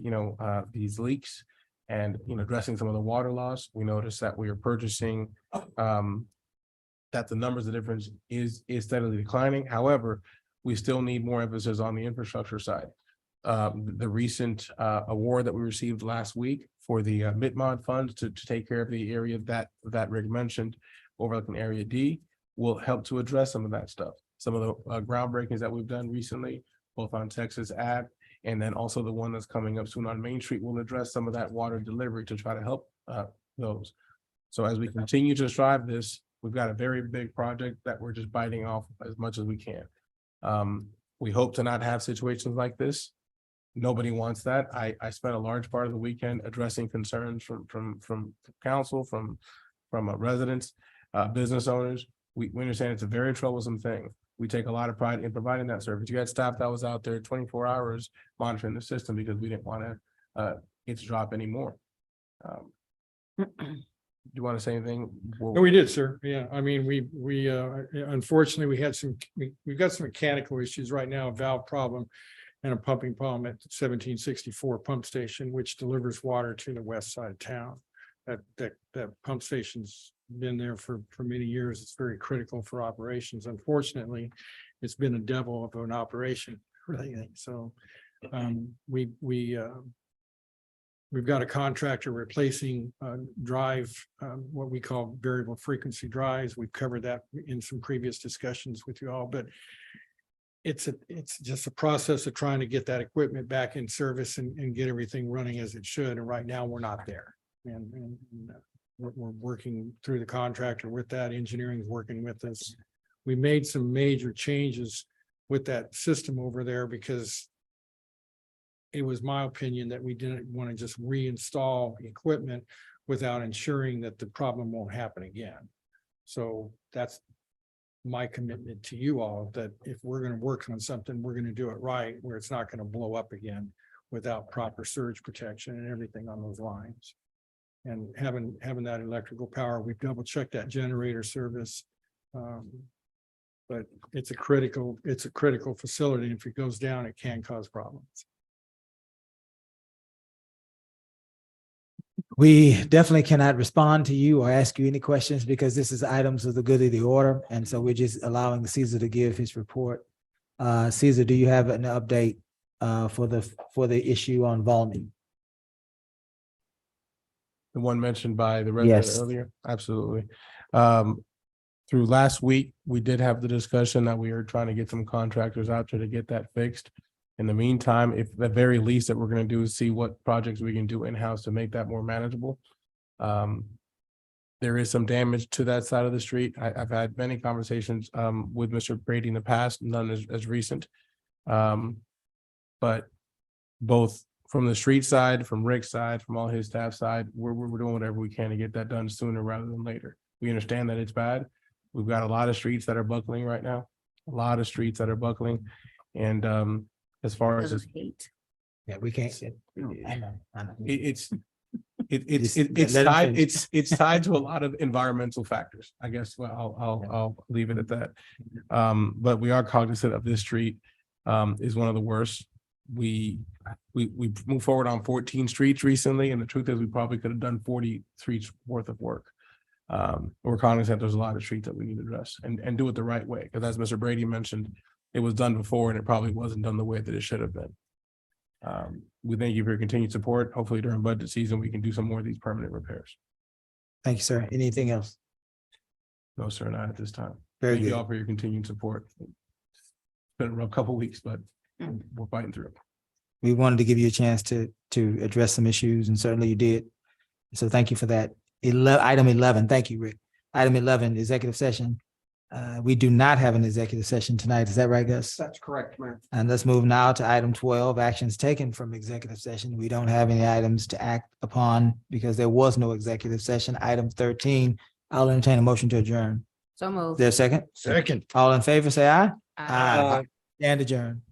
these leaks and, addressing some of the water loss. We noticed that we are purchasing, that the numbers of difference is steadily declining. However, we still need more emphasis on the infrastructure side. The recent award that we received last week for the MITMOD funds to take care of the area that Rick mentioned, overlooking Area D, will help to address some of that stuff. Some of the groundbreakings that we've done recently, both on Texas Ave, and then also the one that's coming up soon on Main Street, will address some of that water delivery to try to help those. So as we continue to strive this, we've got a very big project that we're just biting off as much as we can. We hope to not have situations like this. Nobody wants that. I spent a large part of the weekend addressing concerns from council, from residents, business owners. We understand it's a very troublesome thing. We take a lot of pride in providing that service. You had staff that was out there 24 hours monitoring the system because we didn't want it to drop anymore. Do you want to say anything? No, we did, sir. Yeah, I mean, we unfortunately, we've got some mechanical issues right now, a valve problem and a pumping problem at 1764 pump station, which delivers water to the west side of town. That pump station's been there for many years. It's very critical for operations. Unfortunately, it's been a devil of an operation, really. So we've got a contractor replacing drive, what we call variable frequency drives. We've covered that in some previous discussions with you all, but it's just a process of trying to get that equipment back in service and get everything running as it should. And right now we're not there. And we're working through the contractor with that. Engineering is working with us. We made some major changes with that system over there because it was my opinion that we didn't want to just reinstall equipment without ensuring that the problem won't happen again. So that's my commitment to you all, that if we're going to work on something, we're going to do it right, where it's not going to blow up again without proper surge protection and everything on those lines. And having that electrical power, we've double checked that generator service. But it's a critical facility. If it goes down, it can cause problems. We definitely cannot respond to you or ask you any questions because this is items of the good of the order. And so we're just allowing Caesar to give his report. Caesar, do you have an update for the issue on Volney? The one mentioned by the resident Yes. earlier, absolutely. Through last week, we did have the discussion that we are trying to get some contractors out there to get that fixed. In the meantime, if the very least that we're gonna do is see what projects we can do in-house to make that more manageable. There is some damage to that side of the street. I've had many conversations with Mr. Brady in the past, none as recent. But both from the street side, from Rick's side, from all his staff side, we're doing whatever we can to get that done sooner rather than later. We understand that it's bad. We've got a lot of streets that are buckling right now, a lot of streets that are buckling. And as far as Because of hate. Yeah, we can't. I know. it's Just let him tied, finish. it's tied to a lot of environmental factors. I guess, well, I'll leave it at that. But we are cognizant of this street is one of the worst. We moved forward on 14 streets recently, and the truth is we probably could have done 40 streets worth of work. We're cognizant there's a lot of streets that we need to address and do it the right way, because as Mr. Brady mentioned, it was done before and it probably wasn't done the way that it should have been. We thank you for your continued support. Hopefully during budget season, we can do some more of these permanent repairs. Thank you, sir. Anything else? No, sir, not at this time. Very Thank you good. all for your continued support. It's been a rough couple weeks, but we're fighting through. We wanted to give you a chance to address some issues, and certainly you did. So thank you for that. Item 11, thank you, Rick. Item 11, executive session. We do not have an executive session tonight. Is that right, Gus? That's correct, Mayor. And let's move now to item 12, actions taken from executive session. We don't have any items to act upon because there was no executive session. Item 13, I'll entertain a motion to adjourn. So Is moved. there a second? Second. All in favor, say aye. Aye. And adjourn.